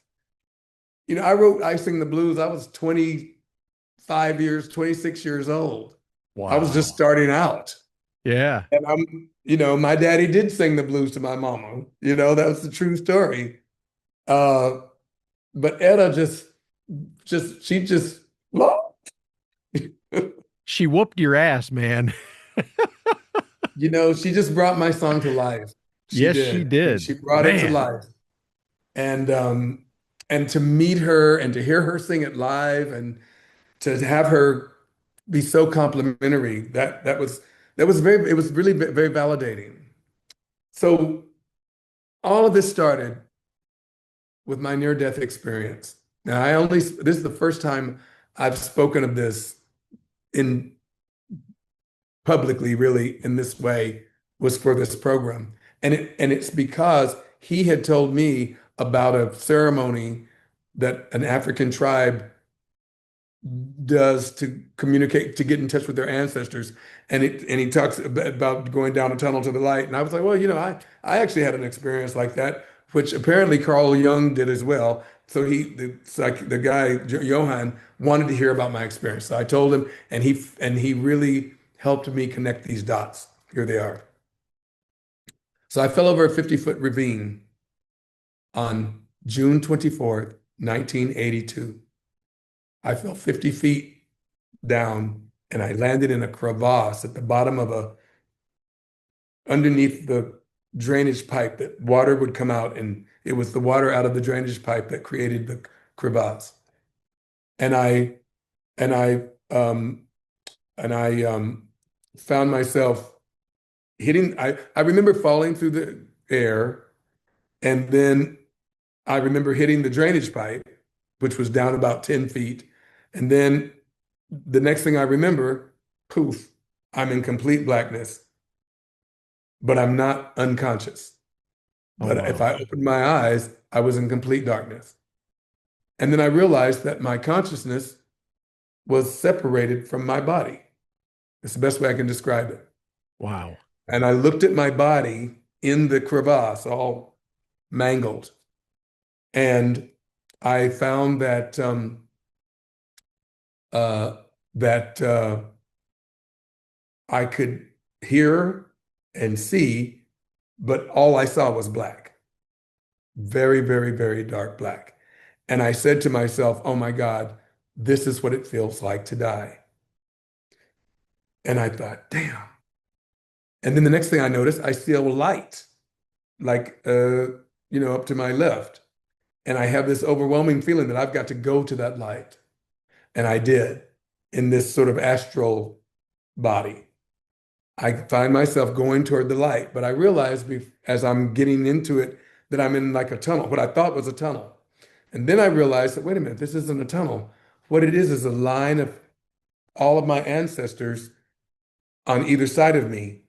I wrote I Sing the Blues. I was 26 years old. Wow. I was just starting out. Yeah. And my daddy did sing the blues to my mama. That was the true story. Uh, but Etta she just, well, She whooped your ass, man. she just brought my song to life. She Yes, she did. She did. brought it to Man. life. And to meet her and to hear her sing it live and to have her be so complimentary, it was really very validating. So all of this started with my near-death experience. Now this is the first time I've spoken of this in publicly, really, in this way, was for this program. And it's because he had told me about a ceremony that an African tribe does to communicate, to get in touch with their ancestors. And he talks about going down a tunnel to the light. And I was like, well, I actually had an experience like that, which apparently Carl Jung did as well. So the guy, Johann, wanted to hear about my experience. So I told him, and he really helped me connect these dots. Here they are. So I fell over a 50-foot ravine on June 24th, 1982. I fell 50 feet down and I landed in a crevasse at the bottom of underneath the drainage pipe that water would come out, and it was the water out of the drainage pipe that created the crevasse. And I and I and I found myself I remember falling through the air, and then I remember hitting the drainage pipe, which was down about 10 feet. And then the next thing I remember, poof, I'm in complete blackness, but I'm not unconscious. Oh, But if wow. I opened my eyes, I was in complete darkness. And then I realized that my consciousness was separated from my body. It's the best way I can describe it. Wow. And I looked at my body in the crevasse, all mangled. And I found that uh, that I could hear and see, but all I saw was black, very, very, very dark black. And I said to myself, "Oh my God, this is what it feels like to die." And I thought, "Damn." And then the next thing I noticed, I see a light, like up to my left, and I have this overwhelming feeling that I've got to go to that light. And I did, in this sort of astral body. I find myself going toward the light, but I realized as I'm getting into it that I'm in like a tunnel, what I thought was a tunnel. And then I realized that, wait a minute, this isn't a tunnel. What it is a line of all of my ancestors on either side of me.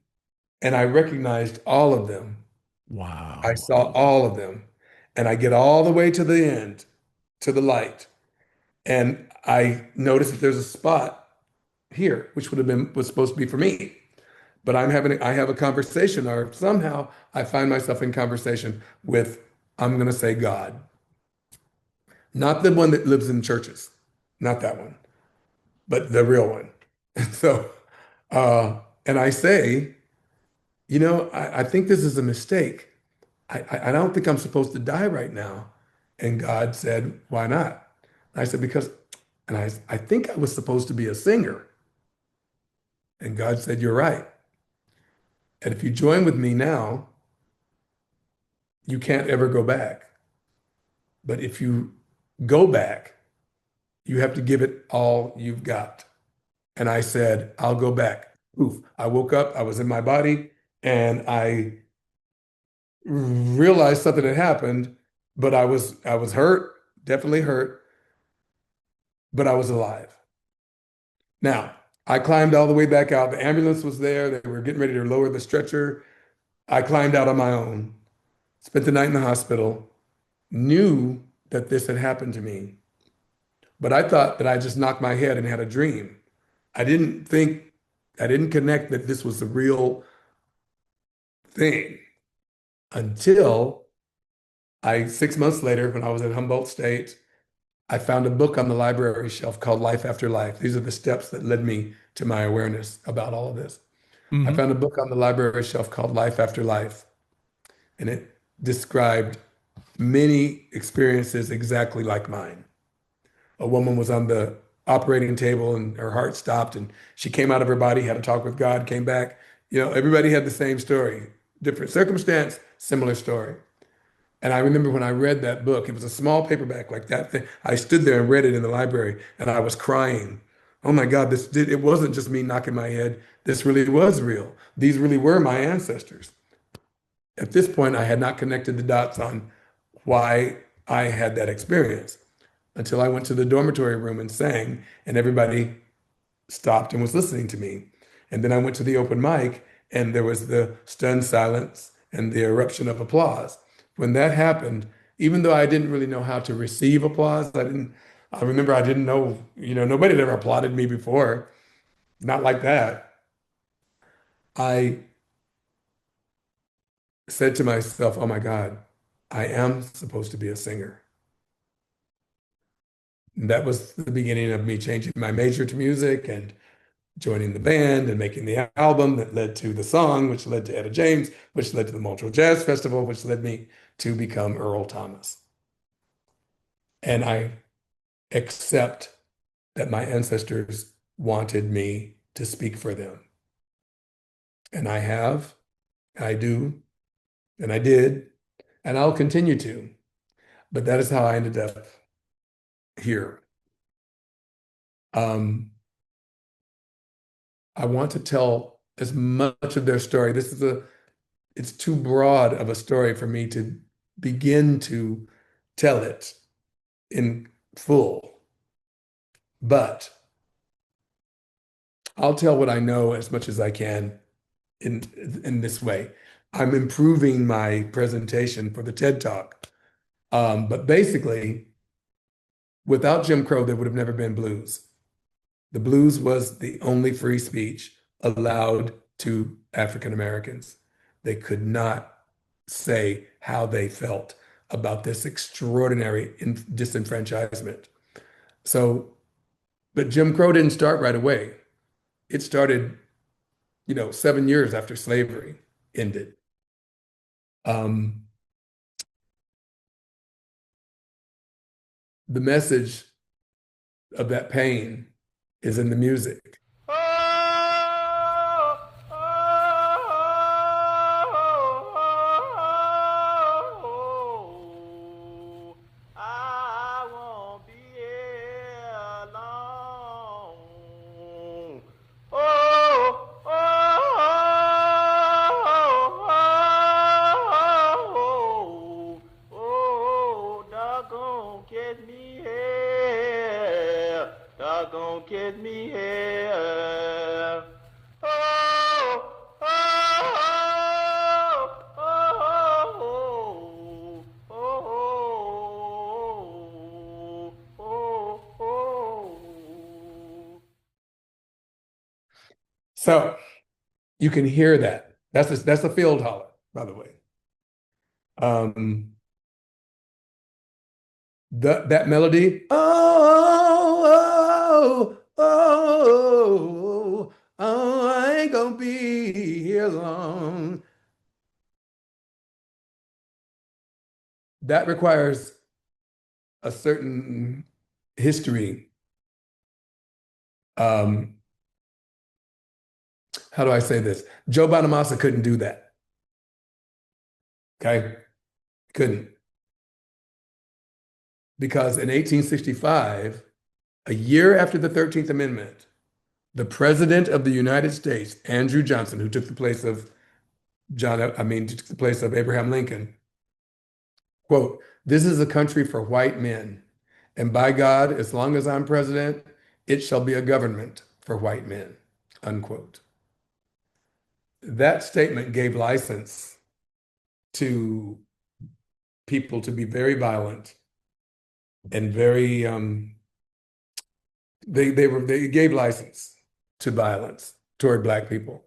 And I recognized all of them. I Wow. saw all of them. And I get all the way to the end, to the light. And I noticed that there's a spot here, which was supposed to be for me. But I have a conversation, or somehow I find myself in conversation with, I'm going to say God. Not the one that lives in churches, not that one, but the real one. And so, and I say, I think this is a mistake. I don't think I'm supposed to die right now. And God said, why not? I said, I think I was supposed to be a singer. And God said, you're right. And if you join with me now, you can't ever go back. But if you go back, you have to give it all you've got. And I said, I'll go back. Oof. I woke up, I was in my body, and I realized something had happened, but I was hurt, definitely hurt, but I was alive. Now, I climbed all the way back out. The ambulance was there. They were getting ready to lower the stretcher. I climbed out on my own, spent the night in the hospital, knew that this had happened to me, but I thought that I just knocked my head and had a dream. I didn't think, I didn't connect that this was the real thing until 6 months later, when I was at Humboldt State, I found a book on the library shelf called Life After Life. These are the steps that led me to my awareness about all of this. I Hmm. found a book on the library shelf called Life After Life, and it described many experiences exactly like mine. A woman was on the operating table and her heart stopped and she came out of her body, had a talk with God, came back. Everybody had the same story, different circumstance, similar story. And I remember when I read that book, it was a small paperback like that thing. I stood there and read it in the library and I was crying. Oh my God, it wasn't just me knocking my head. This really was real. These really were my ancestors. At this point, I had not connected the dots on why I had that experience until I went to the dormitory room and sang, and everybody stopped and was listening to me. And then I went to the open mic, and there was the stunned silence and the eruption of applause. When that happened, even though I didn't really know how to receive applause, I remember I didn't know, nobody had ever applauded me before, not like that. I said to myself, oh my God, I am supposed to be a singer. And that was the beginning of me changing my major to music and joining the band and making the album that led to the song, which led to Etta James, which led to the Montreal Jazz Festival, which led me to become Earl Thomas. And I accept that my ancestors wanted me to speak for them. And I have, and I do, and I did, and I'll continue to. But that is how I ended up here. Um, I want to tell as much of their story. It's too broad of a story for me to begin to tell it in full. But I'll tell what I know as much as I can in this way. I'm improving my presentation for the TED Talk. But basically, without Jim Crow, there would have never been blues. The blues was the only free speech allowed to African Americans. They could not say how they felt about this extraordinary disenfranchisement. So, but Jim Crow didn't start right away. It started, 7 years after slavery ended. Um, the message of that pain is in the music. Oh, oh, I won't be here long. Oh, doggone get me here. Doggone get me here. Oh, oh, oh, oh, oh, oh. So you can hear that. That's a field holler, by the way. That melody, oh, oh, oh, oh, I ain't gonna be here long. That requires a certain history. Um, how do I say this? Joe Bonamassa couldn't do that. Okay? Couldn't. Because in 1865, a year after the 13th Amendment, the President of the United States, Andrew Johnson, who took the place of took the place of Abraham Lincoln, quote, "This is a country for white men, and by God, as long as I'm president, it shall be a government for white men," unquote. That statement gave license to people to be very violent and very they gave license to violence toward Black people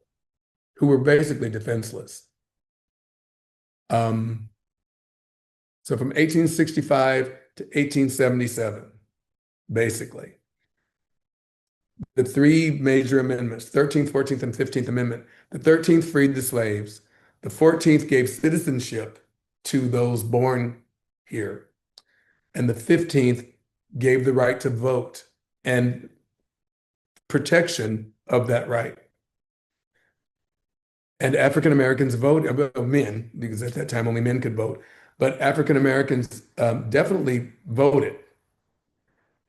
who were basically defenseless. So from 1865 to 1877, basically, the three major amendments, 13th, 14th, and 15th Amendment. The 13th freed the slaves. The 14th gave citizenship to those born here. And the 15th gave the right to vote and protection of that right. And African Americans vote, men, because at that time only men could vote, but African Americans definitely voted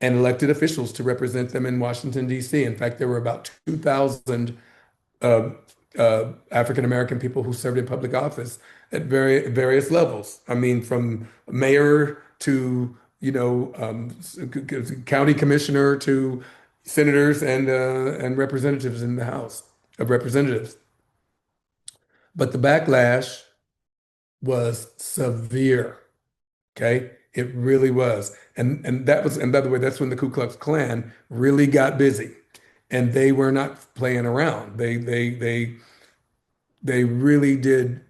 and elected officials to represent them in Washington, D.C. In fact, there were about 2,000 uh, African American people who served in public office at various levels. I mean, from mayor to, county commissioner to senators and representatives in the House of Representatives. But the backlash was severe. Okay, it really was, and by the way, that's when the Ku Klux Klan really got busy, and they were not playing around. They really did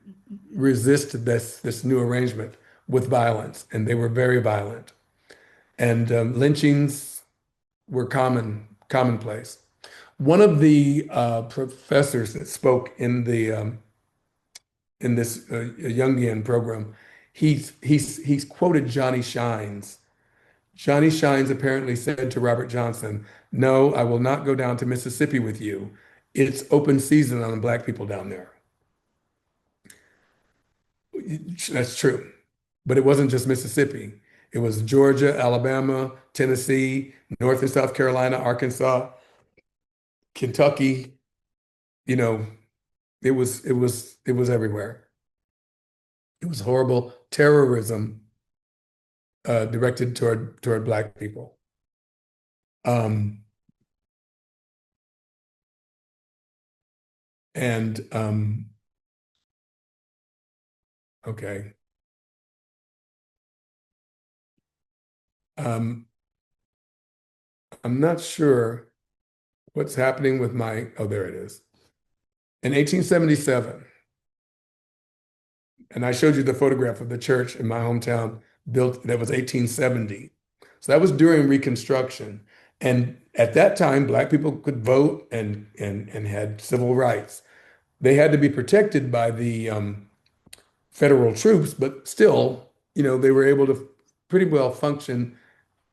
resist this new arrangement with violence, and they were very violent. And lynchings were commonplace. One of the professors that spoke in this Jungian program, he's quoted Johnny Shines. Johnny Shines apparently said to Robert Johnson, "No, I will not go down to Mississippi with you. It's open season on black people down there." That's true. But it wasn't just Mississippi. It was Georgia, Alabama, Tennessee, North and South Carolina, Arkansas, Kentucky. You know, it was everywhere. It was horrible terrorism directed toward black people. Um, and okay. Um, I'm not sure what's happening with my, oh, there it is. In 1877, and I showed you the photograph of the church in my hometown built, that was 1870. So that was during Reconstruction. And at that time, black people could vote and had civil rights. They had to be protected by the federal troops, but still, they were able to pretty well function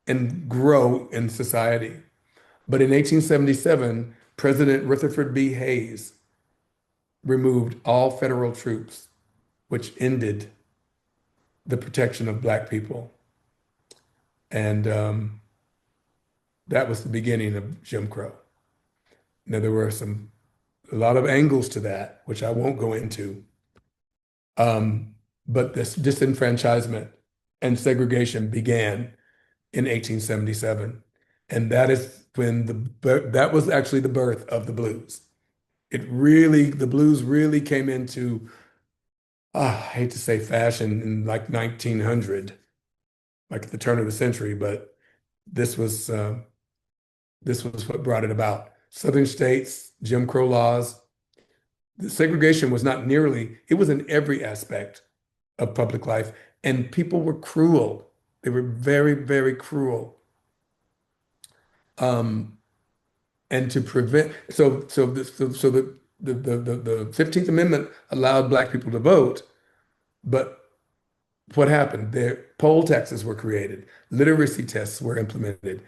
and grow in society. But in 1877, President Rutherford B. Hayes removed all federal troops, which ended the protection of black people. And that was the beginning of Jim Crow. Now, there were a lot of angles to that, which I won't go into. But this disenfranchisement and segregation began in 1877. And that is when that was actually the birth of the blues. The blues really came into, I hate to say fashion in like 1900, like at the turn of the century, but this was what brought it about. Southern states, Jim Crow laws, the segregation was not nearly, it was in every aspect of public life, and people were cruel. They were very, very cruel. And to prevent, the 15th Amendment allowed black people to vote, but what happened? Their poll taxes were created, literacy tests were implemented.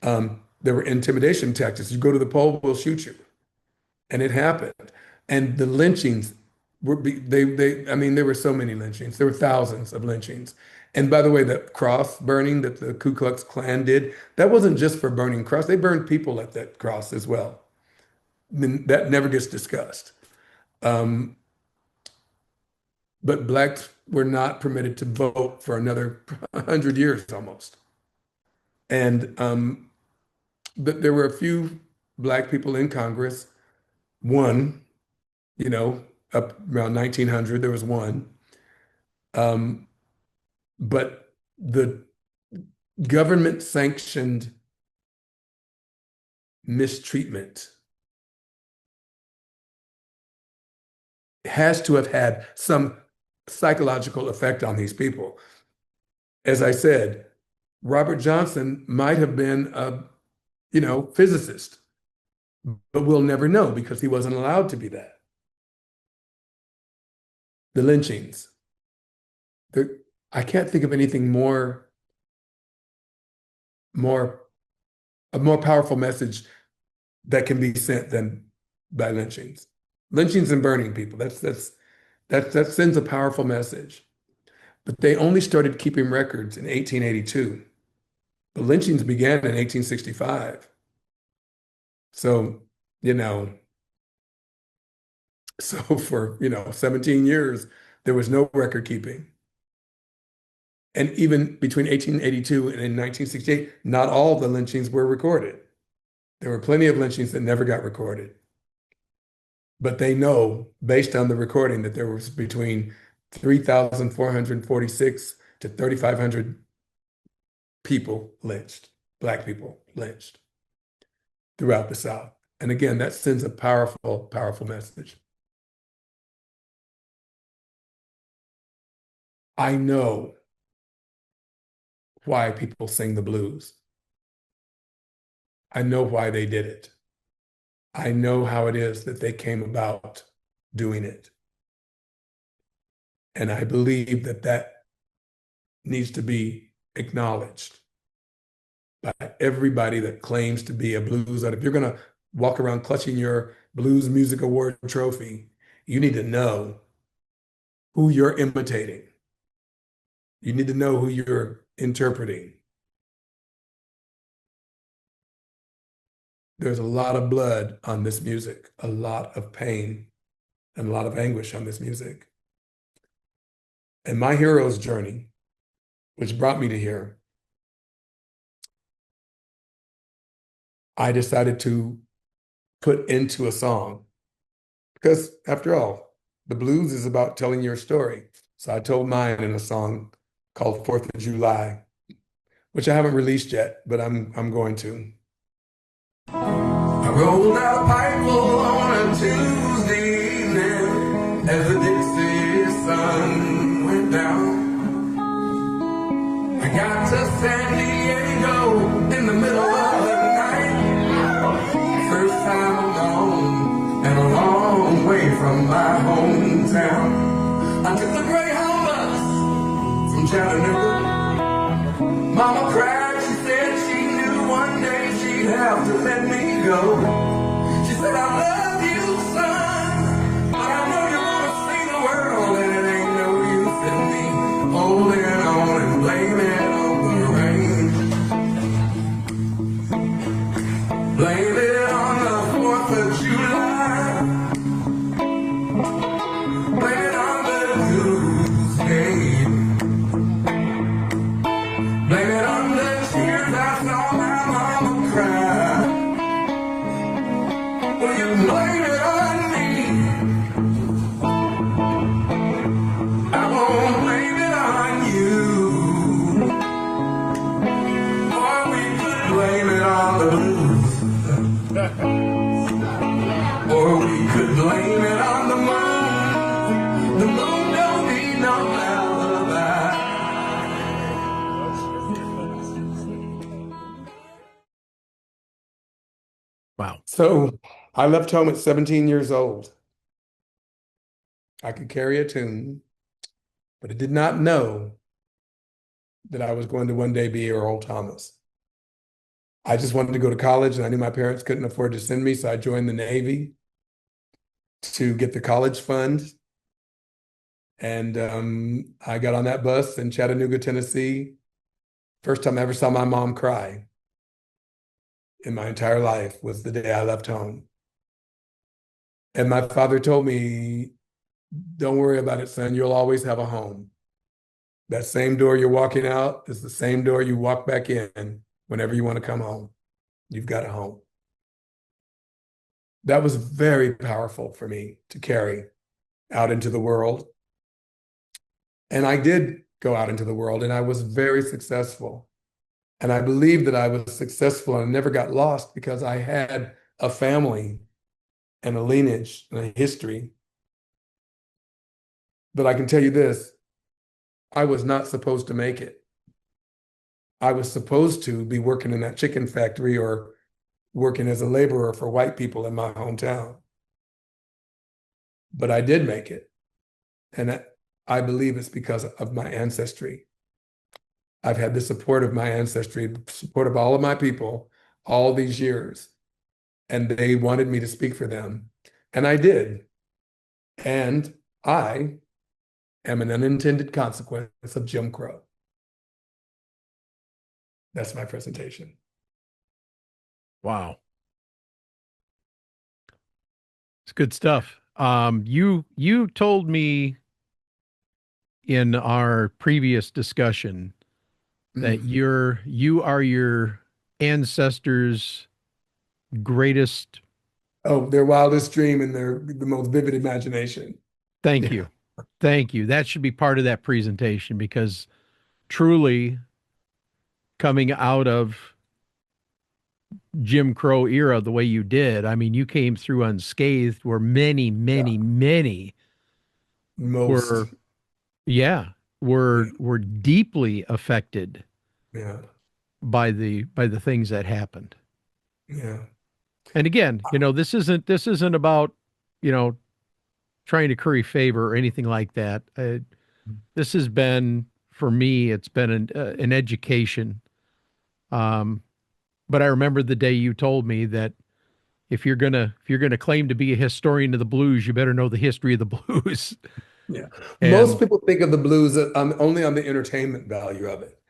There were intimidation tactics. You go to the poll, we'll shoot you. And it happened. And the lynchings I mean, there were so many lynchings. There were thousands of lynchings. And by the way, the cross burning that the Ku Klux Klan did, that wasn't just for burning cross. They burned people at that cross as well. I mean, that never gets discussed. But blacks were not permitted to vote for another 100 years almost. And but there were a few black people in Congress. One, up around 1900, there was one. But the government sanctioned mistreatment has to have had some psychological effect on these people. As I said, Robert Johnson might have been a, physicist. but we'll never know because he wasn't allowed to be that. The lynchings. I can't think of anything a more powerful message that can be sent than by lynchings. Lynchings and burning people. That sends a powerful message. But they only started keeping records in 1882. The lynchings began in 1865. So, for, 17 years, there was no record keeping. And even between 1882 and in 1968, not all of the lynchings were recorded. There were plenty of lynchings that never got recorded. But they know, based on the recording, that there was between 3,446 to 3,500 people lynched, Black people lynched throughout the South. And again, that sends a powerful, powerful message. I know why people sing the blues. I know why they did it. I know how it is that they came about doing it. And I believe that that needs to be acknowledged by everybody that claims to be a blues artist. If you're going to walk around clutching your Blues Music Award trophy, you need to know who you're imitating. You need to know who you're interpreting. There's a lot of blood on this music, a lot of pain, and a lot of anguish on this music. And my hero's journey, which brought me to here, I decided to put into a song. Because after all, the blues is about telling your story. So I told mine in a song called 4th of July, which I haven't released yet, but I'm going to. I rolled out a pipe on a Tuesday evening as the Dixie sun went down. I got to San Diego in the middle of the night. First time alone and a long way from my hometown. I took the Greyhound bus from Chattanooga. Mama cried, she said she knew one day she'd have to let me go. She said, I love you, son, but I know you're gonna see the world, and it ain't no use in me holding on and blaming on the rain. Blame it on the 4th of July. Blame it on the Tuesday. Blame it on the tears I saw my mama cry. Well, you blame it on me. I won't blame it on you. Or we could blame it on the blues. Or we could blame it on the moon. The moon don't need no alibi. Wow. So I left home at 17 years old. I could carry a tune, but I did not know that I was going to one day be Earl Thomas. I just wanted to go to college, and I knew my parents couldn't afford to send me, so I joined the Navy to get the college fund. And I got on that bus in Chattanooga, Tennessee. First time I ever saw my mom cry in my entire life was the day I left home. And my father told me, don't worry about it, son, you'll always have a home. That same door you're walking out is the same door you walk back in whenever you want to come home. You've got a home. That was very powerful for me to carry out into the world. And I did go out into the world, and I was very successful. And I believe that I was successful and never got lost because I had a family and a lineage and a history. But I can tell you this, I was not supposed to make it. I was supposed to be working in that chicken factory or working as a laborer for white people in my hometown. But I did make it. And I believe it's because of my ancestry. I've had the support of my ancestry, the support of all of my people all these years. And they wanted me to speak for them. And I did. And I am an unintended consequence of Jim Crow. That's my presentation. Wow. It's good stuff. You told me in our previous discussion that you are your ancestors' greatest. Oh, their wildest dream and the most vivid imagination. Thank Yeah. you. Thank you. That should be part of that presentation, because truly, coming out of Jim Crow era the way you did, I mean, you came through unscathed, where many, many, many Most. were, yeah, were deeply affected Yeah. by the things that happened. Yeah. And again, this isn't about, trying to curry favor or anything like that. This has been, for me, it's been an education. But I remember the day you told me that if you're gonna claim to be a historian of the blues, you better know the history of the blues. Yeah. And Most people think of the blues only on the entertainment value of it.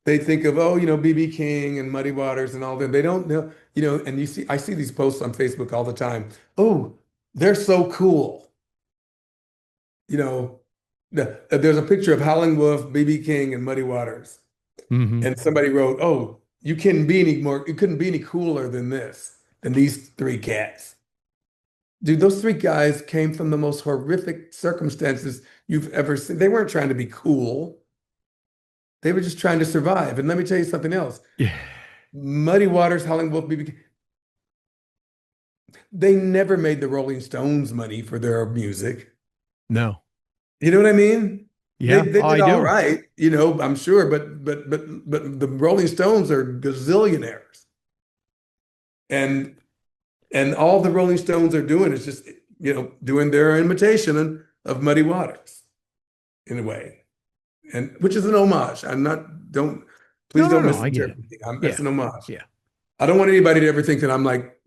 They think of, B.B. King and Muddy Waters and all that. They don't know, and I see these posts on Facebook all the time. Oh, they're so cool. There's a picture of Howlin' Wolf, B.B. King, and Muddy Waters. Mhm. And somebody wrote, "Oh, you couldn't be any cooler than these three cats." Dude, those three guys came from the most horrific circumstances you've ever seen. They weren't trying to be cool. They were just trying to survive. And let me tell you something else. Yeah. Muddy Waters, Howlin' Wolf, B.B. King, they never made the Rolling Stones money for their music. No. You know what I mean? Yeah, They I did all do. right, I'm sure, but the Rolling Stones are gazillionaires. And all the Rolling Stones are doing is just, doing their imitation of Muddy Waters in a way. And which is an homage. Please No, don't no, I get it. misinterpret me. It's an homage. Yeah. I don't want anybody to ever think that I'm like,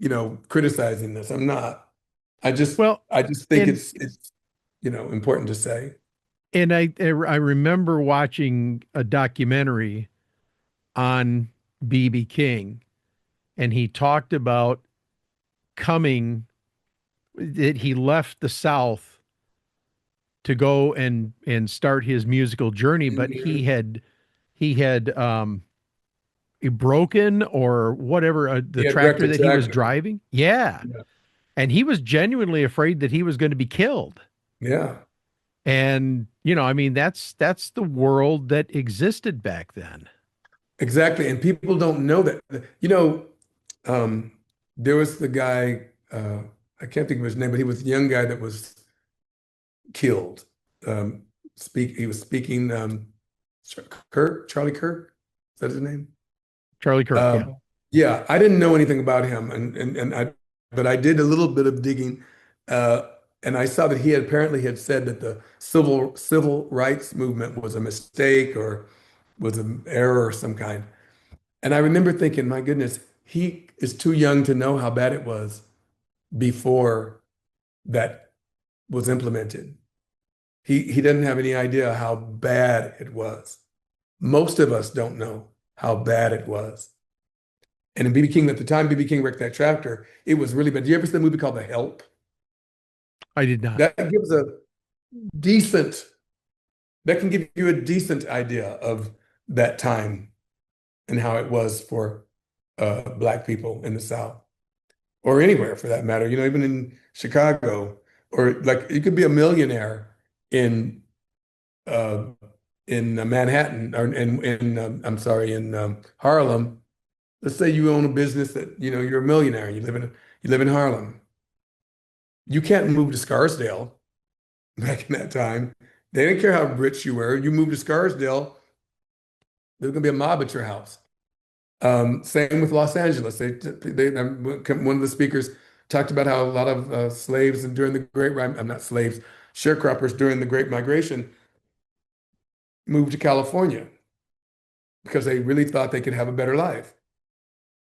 criticizing this. I'm not. I just Well, think and it's important to say. and I remember watching a documentary on B.B. King, and he talked about that he left the South to go and start his musical journey, but he had broken or whatever He the had tractor wrecked a that he was tractor. driving. Yeah. Yeah. And he was genuinely afraid that he was going to be killed. Yeah. And, I mean, that's the world that existed back then. Exactly. And people don't know that. There was the guy, I can't think of his name, but he was the young guy that was killed. He was speaking, Charlie Kirk, is that his name? Charlie Kirk, yeah. Yeah, I didn't know anything about him, but I did a little bit of digging, and I saw that he apparently had said that the civil rights movement was a mistake or was an error of some kind. And I remember thinking, my goodness, he is too young to know how bad it was before that was implemented. He doesn't have any idea how bad it was. Most of us don't know how bad it was. And in B.B. King, at the time B.B. King wrecked that tractor, it was really bad. Did you ever see the movie called The Help? I did not. That can give you a decent idea of that time and how it was for Black people in the South, or anywhere for that matter, even in Chicago, or like you could be a millionaire in Manhattan, or I'm sorry, in Harlem. Let's say you own a business that, you're a millionaire, you live in Harlem. You can't move to Scarsdale back in that time. They didn't care how rich you were. You moved to Scarsdale, there's going to be a mob at your house. Same with Los Angeles. One of the speakers talked about how a lot of slaves and during the I'm not slaves, sharecroppers during the Great Migration moved to California because they really thought they could have a better life.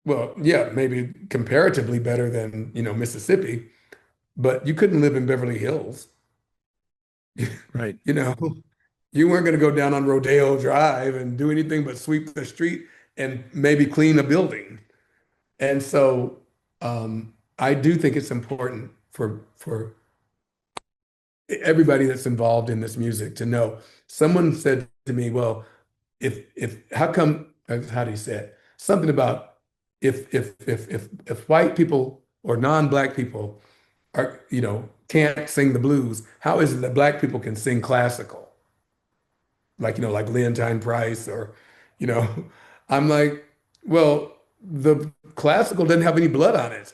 Well, yeah, maybe comparatively better than, Mississippi, but you couldn't live in Beverly Hills. Right. You know, you weren't going to go down on Rodeo Drive and do anything but sweep the street and maybe clean a building. And so I do think it's important for everybody that's involved in this music to know. Someone said to me, "Well, if how come? How do you say it? Something about if white people or non-black people are can't sing the blues, how is it that black people can sing classical? Like like Leontine Price or you know." I'm like, well, the classical doesn't have any blood on it.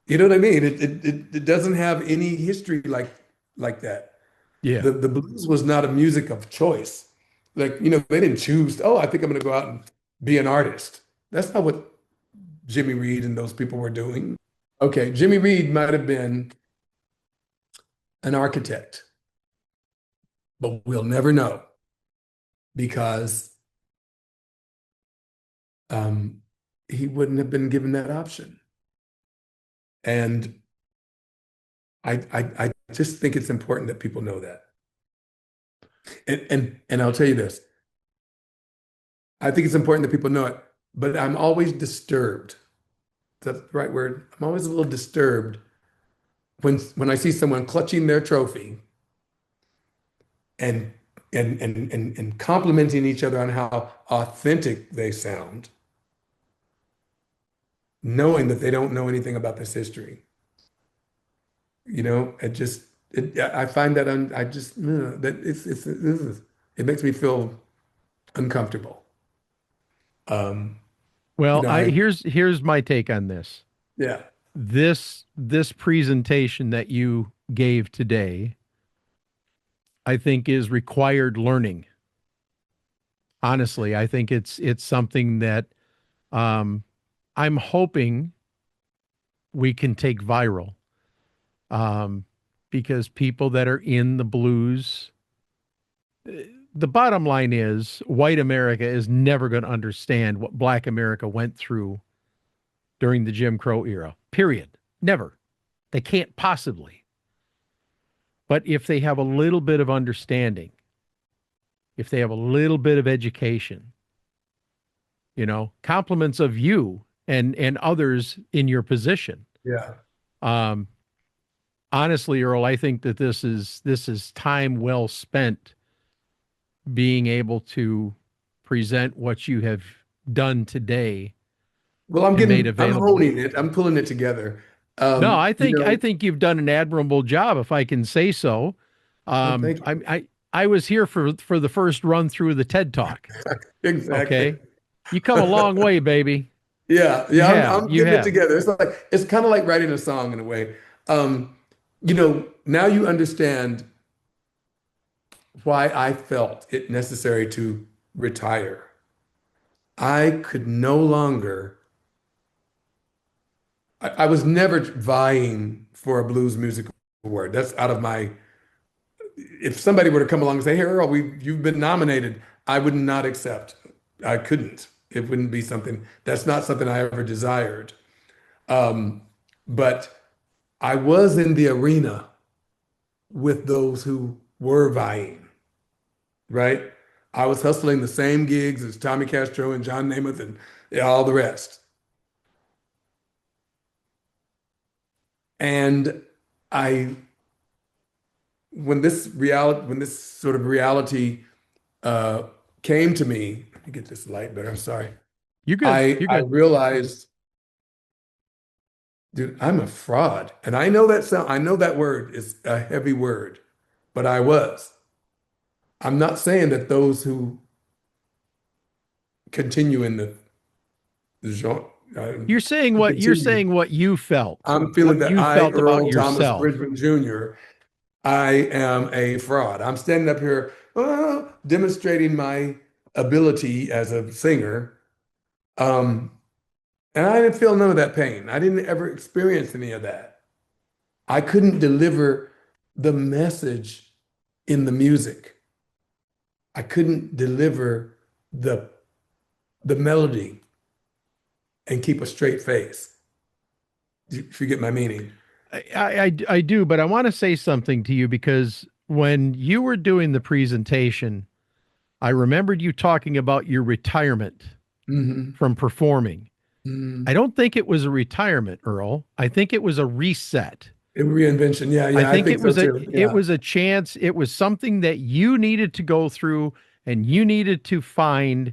You know what I mean? It doesn't have any history like that. Yeah. The blues was not a music of choice. Like, they didn't choose, oh, I think I'm going to go out and be an artist. That's not what Jimmy Reed and those people were doing. Okay, Jimmy Reed might have been an architect, but we'll never know because he wouldn't have been given that option. And I just think it's important that people know that. And I'll tell you this. I think it's important that people know it, but I'm always disturbed. That's the right word. I'm always a little disturbed when I see someone clutching their trophy and and complimenting each other on how authentic they sound, knowing that they don't know anything about this history. I find that that it makes me feel uncomfortable. Well, I here's my take on this. yeah. This presentation that you gave today, I think is required learning. Honestly, I think it's something that I'm hoping we can take viral. Because people that are in the blues, the bottom line is white America is never going to understand what Black America went through during the Jim Crow era, period. Never. They can't possibly. But if they have a little bit of understanding, if they have a little bit of education, compliments of you and others in your position. Yeah. Honestly, Earl, I think that this is time well spent being able to present what you have done today. Well, I'm honing it. I'm pulling it together. No, I think you've done an admirable job, if I can say so. Thank you. I was here for the first run through the TED Talk. Exactly. Okay, you come a long way, baby. Yeah. I'm getting it together. It's kind of like writing a song in a way. Now you understand why I felt it necessary to retire. I could no longer, I was never vying for a blues music award. That's out of my, if somebody were to come along and say, "Hey, Earl, you've been nominated," I would not accept. I couldn't. It wouldn't be something, that's not something I ever desired. But I was in the arena with those who were vying, right? I was hustling the same gigs as Tommy Castro and John Namath and all the rest. And when this sort of reality came to me, let me get this light better. I'm sorry. You're good. I realized, dude, I'm a fraud. And I know that word is a heavy word, but I was. I'm not saying that those who continue in the genre. You're saying what you felt. I'm feeling that felt about Earl Thomas yourself. Bridgeman Jr., I am a fraud. I'm standing up here demonstrating my ability as a singer, Um, and I didn't feel none of that pain. I didn't ever experience any of that. I couldn't deliver the message in the music. I couldn't deliver the melody and keep a straight face. Do you get my meaning? I do, but I want to say something to you because when you were doing the presentation, I remembered you talking about your retirement Hmm. from performing. I Hmm. don't think it was a retirement, Earl. I think it was a reset. Reinvention. Yeah, I yeah, I think think it so was a too. it Yeah, was a chance, it was something that you needed to go through and you needed to find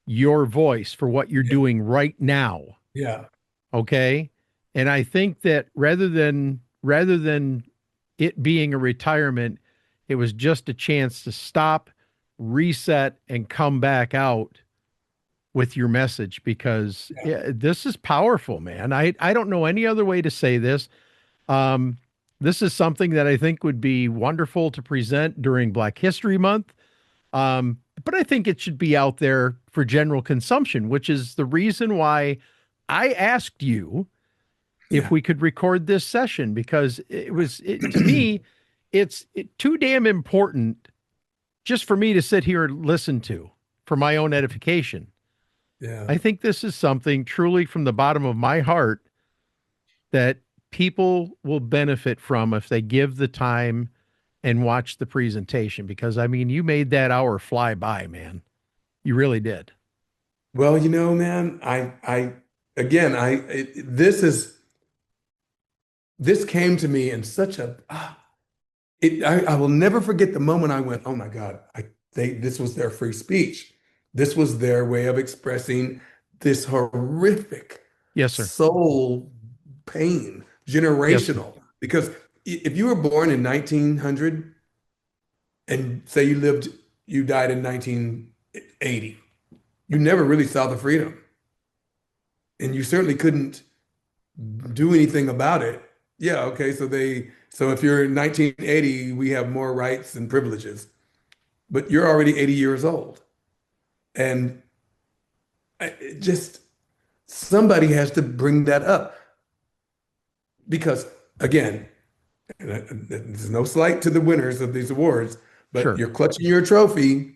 your voice for what you're yeah, doing right now. yeah, Okay? And I think that rather than it being a retirement, it was just a chance to stop, reset, and come back out with your message because yeah, yeah, this is powerful, man. I don't know any other way to say this. Um, this is something that I think would be wonderful to present during Black History Month. But I think it should be out there for general consumption, which is the reason why I asked you if yeah. we could record this session because to me, it's too damn important just for me to sit here and listen to for my own edification. Yeah. I think this is something truly from the bottom of my heart that people will benefit from if they give the time and watch the presentation because I mean, you made that hour fly by, man. You really did. Well, man, again, this came to me in such I will never forget the moment I went, oh my God, this was their free speech. This was their way of expressing this horrific Yes, sir. soul pain, Yes, sir. generational. Because if you were born in 1900 and say you died in 1980, you never really saw the freedom. And you certainly couldn't do anything about it. Yeah, okay, so if you're in 1980, we have more rights and privileges, but you're already 80 years old. And it just somebody has to bring that up because again, there's no slight to the winners of these awards, but Sure. you're clutching your trophy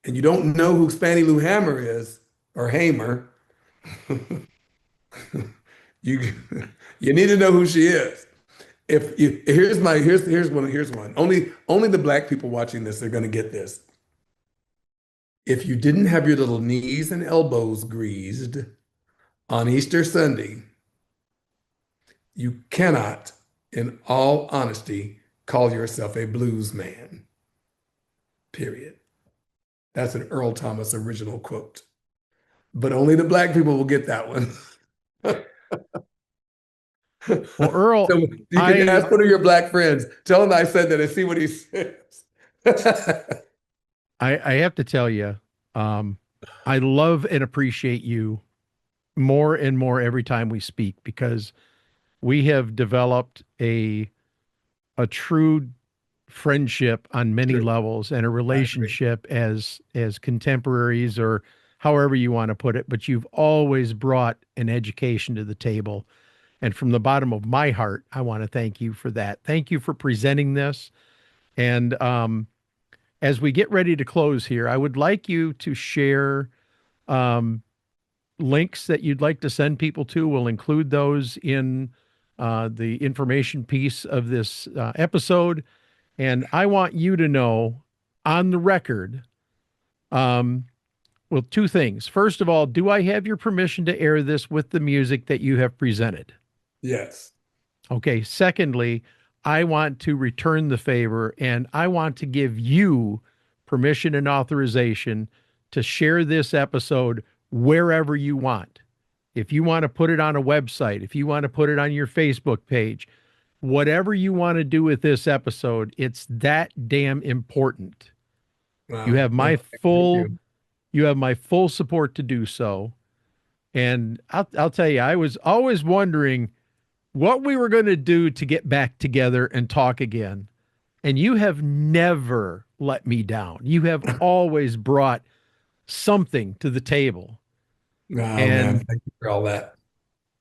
and you don't know who Spanny Lou Hammer is or Hamer, you you need to know who she is. If you here's one. Only the black people watching this are going to get this. If you didn't have your little knees and elbows greased on Easter Sunday, you cannot, in all honesty, call yourself a blues man. Period. That's an Earl Thomas original quote. But only the black people will get that one. Well, Earl, So you can I ask one of your black friends. Tell him I said that and see what he says. I have to tell you, um, I love and appreciate you more and more every time we speak because we have developed a true friendship on many Sure, levels and a I agree. relationship as contemporaries or however you want to put it, but you've always brought an education to the table. And from the bottom of my heart, I want to thank you for that. Thank you for presenting this. And as we get ready to close here, I would like you to share um, links that you'd like to send people to. We'll include those in the information piece of this episode. And I want you to know on the record, um, well, two things. First of all, do I have your permission to air this with the music that you have presented? Yes. Okay. Secondly, I want to return the favor and I want to give you permission and authorization to share this episode wherever you want. If you want to put it on a website, if you want to put it on your Facebook page, whatever you want to do with this episode, it's that damn important. You Wow. have Well, my thank full you. you have my full support to do so. And I'll tell you, I was always wondering what we were going to do to get back together and talk again. And you have never let me down. You have always brought something to the table. Oh man, And thank you for all that.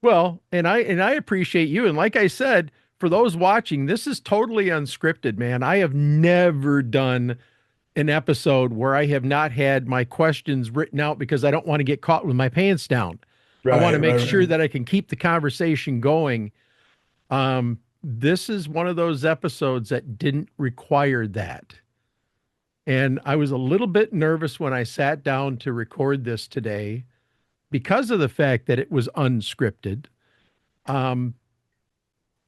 well, and I appreciate you. And like I said, for those watching, this is totally unscripted, man. I have never done an episode where I have not had my questions written out because I don't want to get caught with my pants down. I want Right, to make right, sure right. that I can keep the conversation going. This is one of those episodes that didn't require that. And I was a little bit nervous when I sat down to record this today because of the fact that it was unscripted. Um,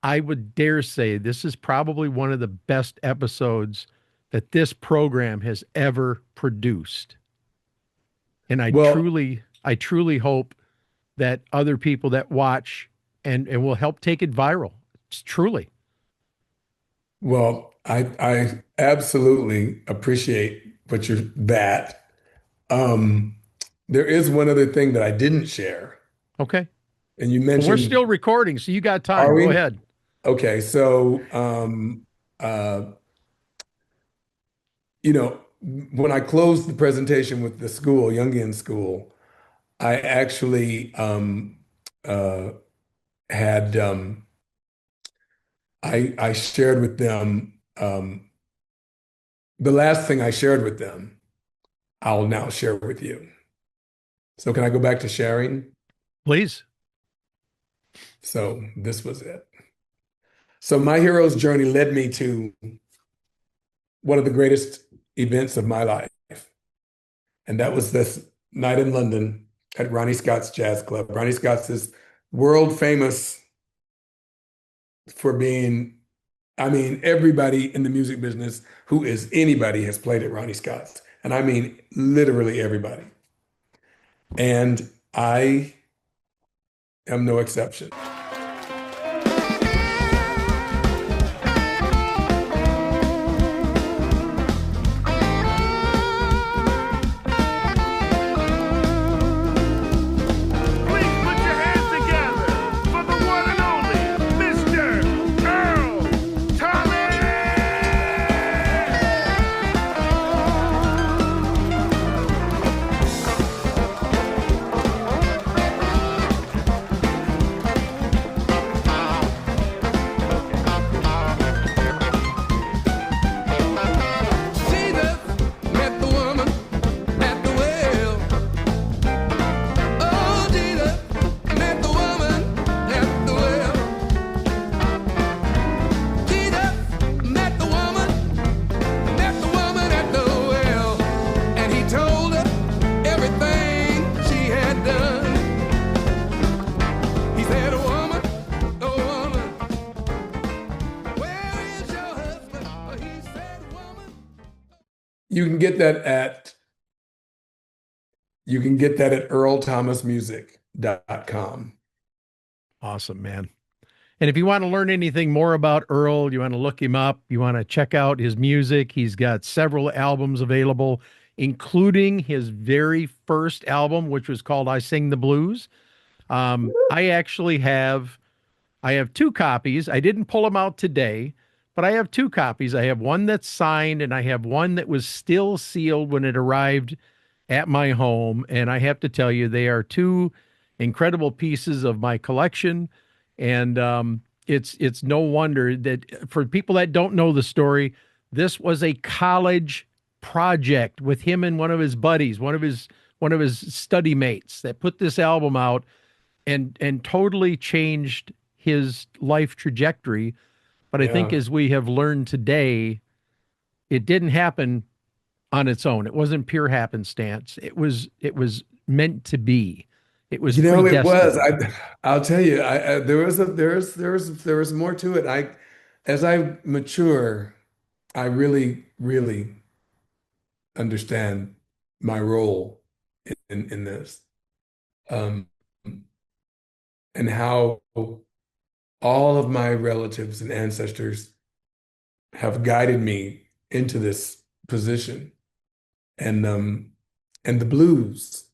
I would dare say this is probably one of the best episodes that this program has ever produced. And Well, I truly hope that other people that watch and will help take it viral. It's truly. I absolutely appreciate what you're that. Um, there is one other thing that I didn't share, Okay. and you Well, we're mentioned, still recording, so you got are time. Go we? ahead. Okay, so uh, when I closed the presentation with the school, Jungian school, I actually uh, had I shared with them the last thing I shared with them, I'll now share with you. So can I go back to sharing? Please. So this was it. So my hero's journey led me to one of the greatest events of my life. And that was this night in London at Ronnie Scott's Jazz Club. Ronnie Scott's is world famous for being, I mean, everybody in the music business who is anybody has played at Ronnie Scott's. And I mean, literally everybody. And I am no exception. Please put your hands together for the one and only Mr. Earl Thomas. Jesus met the woman at the well. Oh, Jesus met the woman at the well. Jesus met the woman at the well. And he told her everything she had done. He said, oh woman, where is your husband? He said, woman. You can get that at earlthomasmusic.com. Awesome, man. And if you want to learn anything more about Earl, you want to look him up, you want to check out his music, he's got several albums available, including his very first album, which was called I Sing the Blues. I have two copies. I didn't pull them out today, but I have two copies. I have one that's signed and I have one that was still sealed when it arrived at my home. And I have to tell you, they are two incredible pieces of my collection. And it's no wonder that for people that don't know the story, this was a college project with him and one of his buddies, one of his study mates that put this album out and totally changed his life trajectory. But I think Yeah. as we have learned today, it didn't happen on its own. It wasn't pure happenstance. It was meant to be. It was It was. predestined. I'll tell you, there was more to it. As I mature, I really, really understand my role in this, um, and how all of my relatives and ancestors have guided me into this position, and and the blues.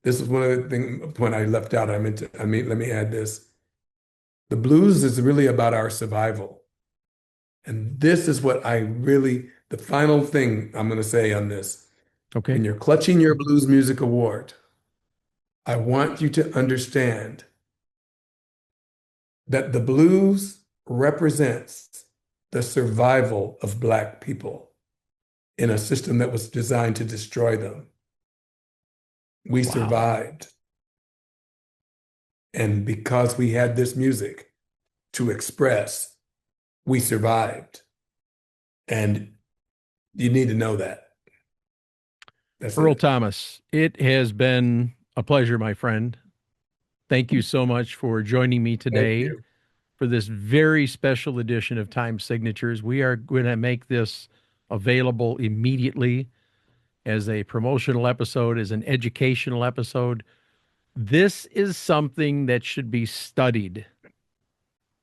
This is one of the things when I left out. I mean, let me add this. The blues is really about our survival. And this is what the final thing I'm going to say on this. Okay. When you're clutching your blues music award, I want you to understand that the blues represents the survival of Black people in a system that was designed to destroy them. We survived. And because we had this music to express, we survived. And you need to know that. That's Earl it. Thomas, it has been a pleasure, my friend. Thank you so much for joining me today you. for this very special edition of Time Signatures. We are going to make this available immediately as a promotional episode, as an educational episode. This is something that should be studied.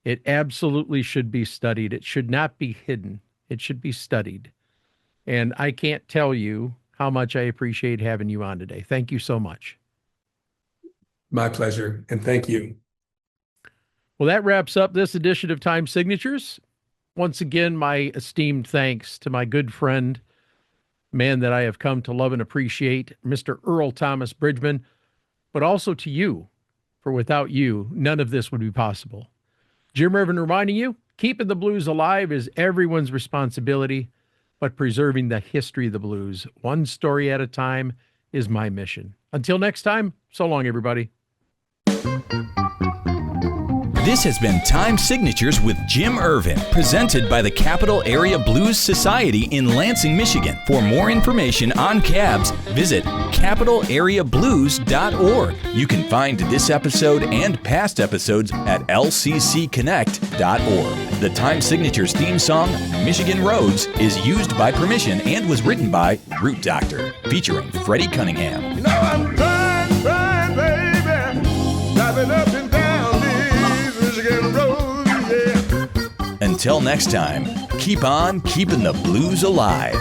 It absolutely should be studied. It should not be hidden. It should be studied. And I can't tell you how much I appreciate having you on today. Thank you so much. My pleasure. And thank you. Well, that wraps up this edition of Time Signatures. Once again, my esteemed thanks to my good friend, man that I have come to love and appreciate, Mr. Earl Thomas Bridgeman, but also to you, for without you, none of this would be possible. Jim Ervin reminding you, keeping the blues alive is everyone's responsibility, but preserving the history of the blues, one story at a time, is my mission. Until next time, so long, everybody. This has been Time Signatures with Jim Ervin, presented by the Capital Area Blues Society in Lansing, Michigan. For more information on cabs, visit capitalareablues.org. You can find this episode and past episodes at lcconnect.org. The Time Signatures theme song, Michigan Roads, is used by permission and was written by Root Doctor, featuring Freddie Cunningham. You know I'm trying, baby, driving up and down these Michigan roads, yeah. Until next time, keep on keeping the blues alive.